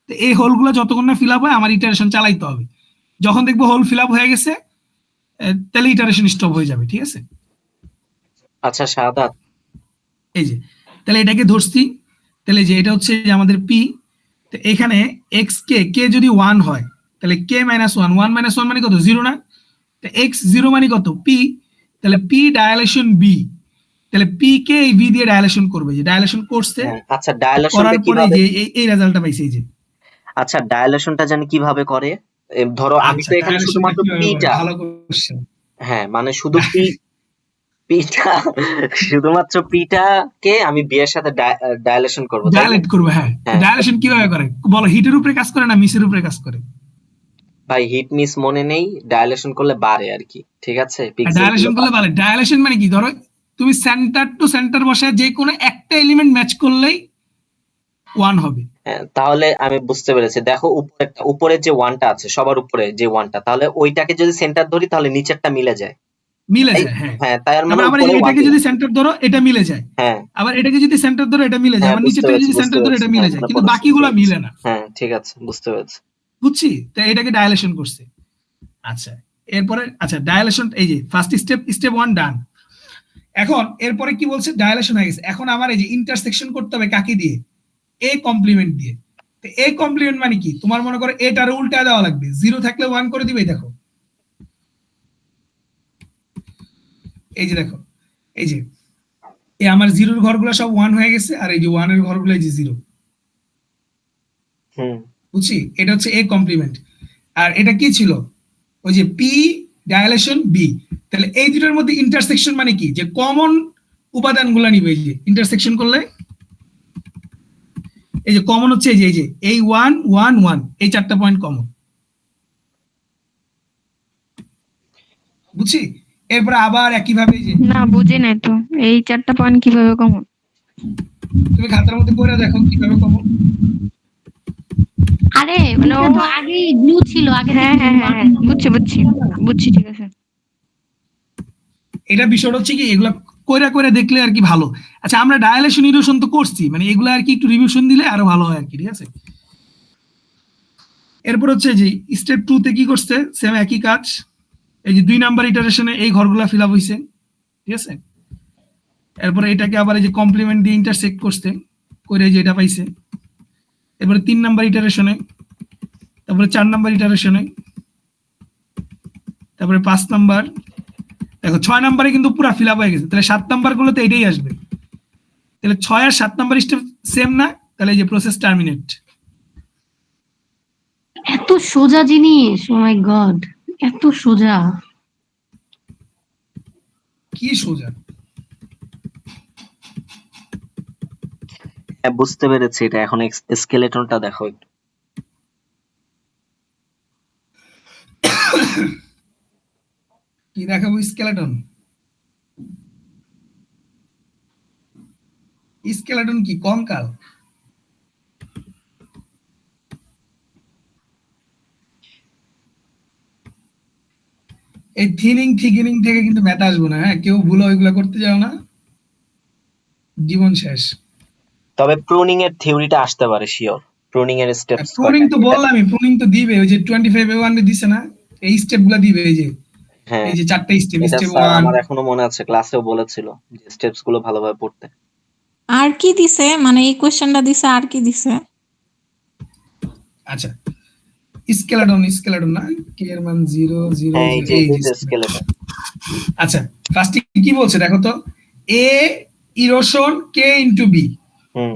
তো এই হোলগুলো যতক্ষণ না ফিল আপ হয় আমার ইটারেশন চালাইতে হবে। যখন দেখবো হোল ফিল আপ হয়ে গেছে তাহলে ইটারেশন স্টপ হয়ে যাবে, ঠিক আছে? আচ্ছা শাহাদাত, এই যে তাহলে এটাকে ধরছি, তাহলে যে এটা হচ্ছে যে আমাদের পি, তো এখানে এক্স কে যদি 1 হয় তাহলে k minus one, one minus one মানে কত, জিরো না? তো এক্স জিরো মানে কত, পি, তাহলে পি ডায়ালেশন বি, তাহলে পি কে এই বি দিয়ে ডায়ালেশন করবে, যে ডায়ালেশন করছে, আচ্ছা ডায়ালেশনটা করার পরে কিভাবে, যে এই রেজাল্টটা পাইছে, এই যে। আচ্ছা ডায়ালেশনটা জানি কিভাবে করে? ধরো আমি আচ্ছা তো এখানে ডায়ালেশনটা শুধুমাত্র কিভাবে করে, পিটা, ভালো কোশ্চেন। হ্যাঁ মানে শুধু পিটা শুধুমাত্র পিটাকে আমি বি এর সাথে ডায়ালেশন করবো, তাই না? ডায়ালেট করবে, হ্যাঁ। হ্যাঁ ডায়ালেশন কিভাবে করে বলো, হিটের উপরে কাজ করে না মিসের উপরে কাজ করে? ভাই, হিট মিস মনে নেই, ডায়ালেশন করলে বাড়ে আর কি, ঠিক আছে? পিক্সেল ডায়ালেশন করলে ভালো, ডায়ালেশন মানে কি, ধরো তুমি সেন্টার টু সেন্টার বসায় যে কোনো একটা এলিমেন্ট ম্যাচ করলেই 1 হবে। তাহলে আমি বুঝতে পেরেছি। দেখো উপরের যে ওয়ানটা আছে, সবার উপরে যে ওয়ানটা, তাহলে ওইটাকে যদি সেন্টার ধরি তাহলে নিচেরটা মিলে যায়। মিলে যায়, হ্যাঁ। হ্যাঁ তাই মানে তারপর আবার এই যে এটাকে যদি সেন্টার ধরো এটা মিলে যায়, হ্যাঁ আবার এটাকে যদি সেন্টার ধরো এটা মিলে যায়, হ্যাঁ আবার বুঝতে নিচেরটাকে পেরেছি, যদি বুঝতে সেন্টার ধরো পেরেছি, এটা মিলে হ্যাঁ যায়, মনে কিন্তু পড়েছে, বাকিগুলো বুঝতে মিলে পেরেছি। না। হ্যাঁ ঠিক আছে, বুঝতে পেরেছি। বুঝছি, তো এটাকে ডায়ালেশন করছে। আচ্ছা এরপরে, আচ্ছা ডায়ালেশন, এই যে ফার্স্ট স্টেপ 1 ডান। এখন এরপরে কি বলছে, ডায়ালেশন হয়ে গেছে, এখন আমার এই যে ইন্টারসেকশন করতে হবে কাকে দিয়ে, এ কমপ্লিমেন্ট দিয়ে। তো এ কমপ্লিমেন্ট মানে কি, তোমার মনে করো এটার উল্টা দেওয়া লাগবে, জিরো থাকলে 1 করে দিবে, দেখো এই যে, দেখো এই যে এই আমার জিরোর ঘরগুলো সব 1 হয়ে গেছে, আর এই যে 1 এর ঘরগুলো এই যে 0। বুঝছি, এটা হচ্ছে এ কমপ্লিমেন্ট। আর এটা কি ছিল, ওই যে পি ডায়ালেশন বি। তাহলে এই দুটোর মধ্যে ইন্টারসেকশন মানে কি, যে কমন উপাদানগুলো নিবে, এই যে ইন্টারসেকশন করলে এই যে কমন হচ্ছে এই যে এই 1 1 1 এই 4টা পয়েন্ট কমন। বুঝছি, এরপরে আবার একই ভাবে এই যে, না বুঝি নাই তো, এই 4টা পয়েন্ট কিভাবে কমন? তুমি খাতার মধ্যে করে দেখো কিভাবে কমন। আরে এটা তো আগেই ব্লু ছিল, আগে হ্যাঁ হ্যাঁ হ্যাঁ হ্যাঁ, বুঝছি বুঝছি বুঝছি, ঠিক আছে। এটা বিষয়টা হচ্ছে কি, এগুলা কইরা কইরা দেখলে আর কি ভালো। আচ্ছা আমরা ডায়ালেশন ইরোশন তো করছি, মানে এগুলা আর কি একটু রিভিশন দিলে আরো ভালো হয় আর কি, ঠিক আছে? এরপর হচ্ছে যে স্টেপ 2 তে কি করছে, সেম একই কাজ, এই যে 2 নাম্বার ইটারেশনে এই ঘরগুলা ফিল আপ হইছে, ঠিক আছে? এরপরে এটাকে আবার এই যে কমপ্লিমেন্ট দিয়ে ইন্টারসেক্ট করতে করে এই যে এটা পাইছে। এরপরে 3 নাম্বার ইটারেশনে, তারপরে 4 নাম্বার ইটারেশনে, তারপরে 5 নাম্বার, দেখো 6 নাম্বারে কিন্তু পুরো ফিল আপ হয়ে গেছে, তাহলে 7 নাম্বার গুলোতে এটাই আসবে। তাহলে 6 আর 7 নাম্বার স্টেপ সেম না, তাহলে এই যে প্রসেস টার্মিনেট। এত সোজা জিনিস, ও মাই গড, এত সোজা। কি সোজা, হ্যাঁ বুঝতে পেরেছি। এটা এখন স্কেলেটনটা দেখো একটু। কি দেখাবো, স্কেলেটন? স্কেলেটন কি কঙ্কাল? এই থিনিং থিকিনিং থেকে কিন্তু ম্যাথ আসবো না, হ্যাঁ কেউ ভুলো ওইগুলা করতে যাও না। জীবন শেষ। তবে প্রুনিং এর থিওরিটা আসতে পারে শিওর। প্রুনিং এর স্টেপস প্রুনিং তো বললামই, প্রুনিং তো দিবে, ওই যে 25A1 দিছে না, এই স্টেপগুলো দিবে, এই যে হ্যাঁ, এই যে 4টা স্টেপ, এটা স্টেপ স্যার 1। আমার এখনো মনে আছে, ক্লাসেও বলেছিল যে স্টেপস গুলো ভালোভাবে পড়তে। আর কি দিছে, মানে এই কোশ্চেনটা দিছে আর কি দিছে? আচ্ছা, স্কেলেটন না, কে এর মান 0 0 হ্যাঁ, এই 0, যে এই যে স্কেলেটন। আচ্ছা, ফার্স্টে কি বলছে দেখো তো, এ ইরোশন কে ইনটু বি,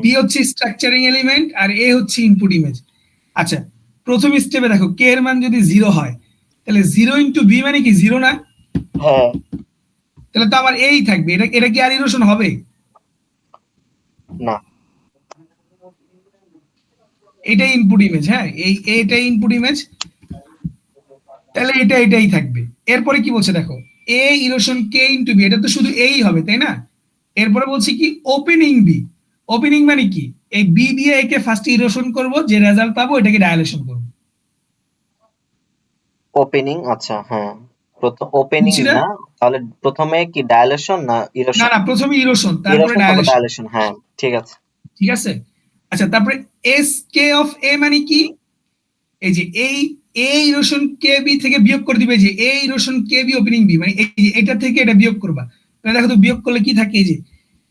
বি হচ্ছে স্ট্রাকচারিং এলিমেন্ট আর এ হচ্ছে ইনপুট ইমেজ। আচ্ছা, প্রথম স্টেপে দেখো কে এর মান যদি 0 হয় তাহলে 0 ইনটু বি মানে কি 0 না? হ্যাঁ, তাহলে তো আমার এই থাকবে, এটা কি আর ইরোশন হবে? না, এটাই ইনপুট ইমেজ। হ্যাঁ, এইটাই ইনপুট ইমেজ, তাহলে এটাই থাকবে। এরপরে কি বলছে দেখো, এ ইরোশন কে ইনটু বি, এটা তো শুধু এই হবে তাই না? এরপরে বলছি কি ওপেনিং বি, ওপেনিং মানে কি, এই বি দিয়ে একে ফার্স্ট ইরোশন করব, যে রেজাল্ট পাবো এটাকে ডায়ালেশন করব। ওপেনিং। আচ্ছা, হ্যাঁ, প্রথম ওপেনিং বুঝছি না? না, তাহলে প্রথমে কি ডায়ালেশন না না ইরোশন? না, প্রথমে ইরোশন তারপরে ইরোশন তারপর ডায়ালেশন। ডায়ালেশন, হ্যাঁ ঠিক আছে। ঠিক আছে। আচ্ছা, তারপরে এস কে অফ এ মানে কি, এই যে এই এ ইরোশন কে বি থেকে বিয়োগ করে দিবে, যে এ erosion K B opening B, মানে এই যে এটা থেকে এটা বিয়োগ করবা। তাহলে দেখো তো বিয়োগ করলে কি থাকে, এই যে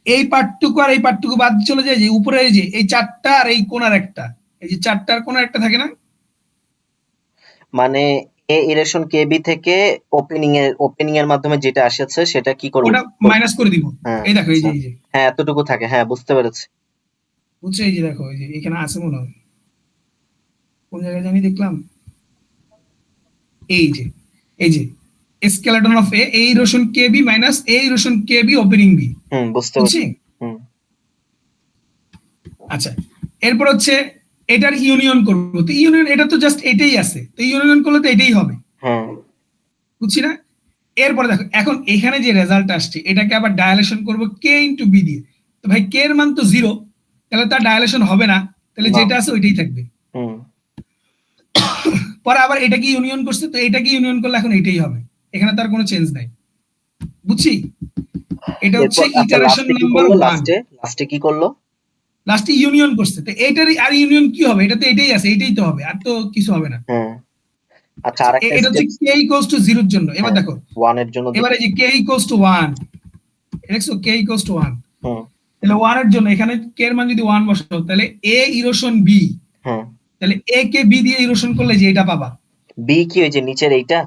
এই পার্টটুকু আর এই পার্টটুকু বাদ চলে যায়, যে উপরে এই যে এই 4টা আর এই কোণার একটা, এই যে 4টার কোণার একটা থাকে না, মানে এ ইরোশন কে বি থেকে ওপেনিং এর মাধ্যমে যেটা আসছে সেটা কি করব? ওটা মাইনাস করে দিব। হ্যাঁ, এই দেখো, এই যে হ্যাঁ এতটুকু থাকে, হ্যাঁ বুঝতে পেরেছি। বুঝছো, এই যে দেখো, এই যে এখানে আছে মনে হয়, কোন জায়গায় জানি দেখলাম, এই যে skeleton of A erosion K B minus A erosion K B opening B. বুঝতে বুঝছি? পেরেছি। আচ্ছা, এরপর হচ্ছে এটার ইউনিয়ন করব, তো ইউনিয়ন, এটা তো জাস্ট এটাই আছে, তো ইউনিয়ন করলে তো এটাই হবে। হ্যাঁ, বুঝছি না? এরপরে দেখো, এখন এখানে যে রেজাল্ট আসছে এটাকে আবার ডায়ালেশন করব কে ইনটু বি দিয়ে। তো ভাই কে এর মান তো 0, তাহলে তার ডায়ালেশন হবে না, তাহলে যেটা আছে ওইটাই থাকবে। পরে আবার এটাকে ইউনিয়ন করছে, তো এটাকে ইউনিয়ন করলে এখন এটাই হবে, এখানে তার কোনো চেঞ্জ নাই। বুঝছি? এটা হচ্ছে ইটারেশন নাম্বার 1। লাস্টে কি করলো? লাস্টে ইউনিয়ন করছে, তো এটারই আর ইউনিয়ন কি হবে, এটা তো এটাই আছে, এটাই তো হবে, আর তো কিছু হবে না। আচ্ছা, আরেকটা এটা হচ্ছে কে ইকুয়ালস টু 0 এর জন্য। এবার দেখো 1 এর জন্য, এবারে যে কে ইকুয়ালস টু 1, দেখছো কে ইকুয়ালস টু 1, হুম, তাহলে 1 এর জন্য এখানে কে এর মান যদি 1 বসাও, তাহলে এ ইরোশন বি, হুম, তাহলে এ কে বি দিয়ে ইরোশন করলে যে এটা পাবা। বি কি ওই যে নিচের এইটা?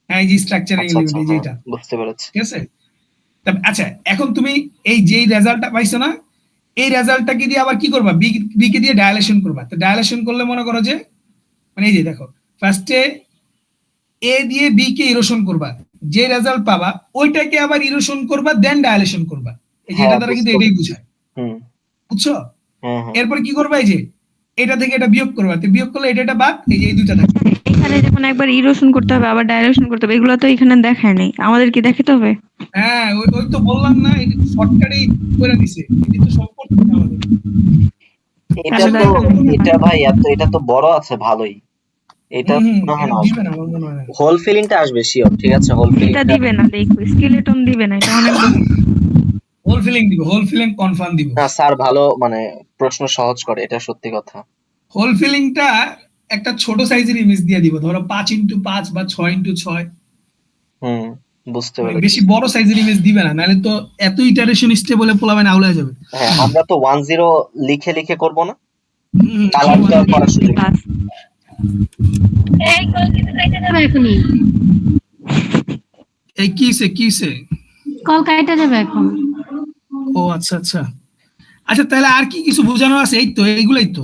হ্যাঁ, এই যে স্ট্রাকচারিং এলিমেন্ট, এই যে এটা, বুঝতে পেরেছি। ঠিক আছে। আচ্ছা, এখন তুমি এই যে রেজাল্টটা পাইছো না, এই রেজাল্টটাকে দিয়ে আবার কি করবা, বি কে দিয়ে ডায়ালেশন করবা। তো ডায়ালেশন করলে মনে করো যে, মানে এই যে দেখো, ফার্স্টে এ দিয়ে বি কে ইরোশন করবা, যে রেজাল্ট পাবা ওইটাকে আবার ইরোশন করবা, দেন ডায়ালেশন করবা। এই যে এটা দ্বারা কিন্তু এটাই বুঝায়। বুঝছো? এরপর কি করবা, এই যে এটা থেকে এটা বিয়োগ করবা, তো বিয়োগ করলে এটা বাদ, এই যে এই দুইটা থাকবে। এখানে যেমন একবার ইরোশন করতে হবে আবার ডাইরেকশন করতে হবে, এগুলো তো এখানে দেখায় নাই, আমাদের কি দেখাতে হবে? হ্যাঁ, ওই তো বললাম না, এটা শর্টকাটেই করে দিছে, এটা তো সব করতে হবে আমাদের। এটা ভাই এটা তো বড় আছে ভালোই, এটা মনে হয় না দিবে না, আমার মনে হয় না। হোল ফিলিংটা আসবে শিওর, ঠিক আছে, হোল ফিলিং এটা দিবে না, দেখো স্কেলেটন দিবে না, এটা অনেক হোল ফিলিং দিব, হোল ফিলিং কনফার্ম দিব। না স্যার ভালো, মানে প্রশ্ন সহজ করে, এটা সত্যি কথা। হোল ফিলিংটা একটা ছোট সাইজের ইমেজ দিয়ে দিব, ধরো 5x5 বা 6x6। বুঝতে মানে পেরেছি। বেশি বড় সাইজের ইমেজ দিবে না, নাহলে তো এত ইটারেশন স্টেবলে পোলাবেন আউলা হয়ে যাবে। হ্যাঁ, আমরা তো 10 লিখে করব না, কালারটা করার সুযোগ। এই কল কেটে যাবে এখনই, এই কিসে কল কাটা যাবে এখন। ও আচ্ছা, তাহলে আর কি কিছু বোঝানো আছে? এই তো, এইগুলাই তো।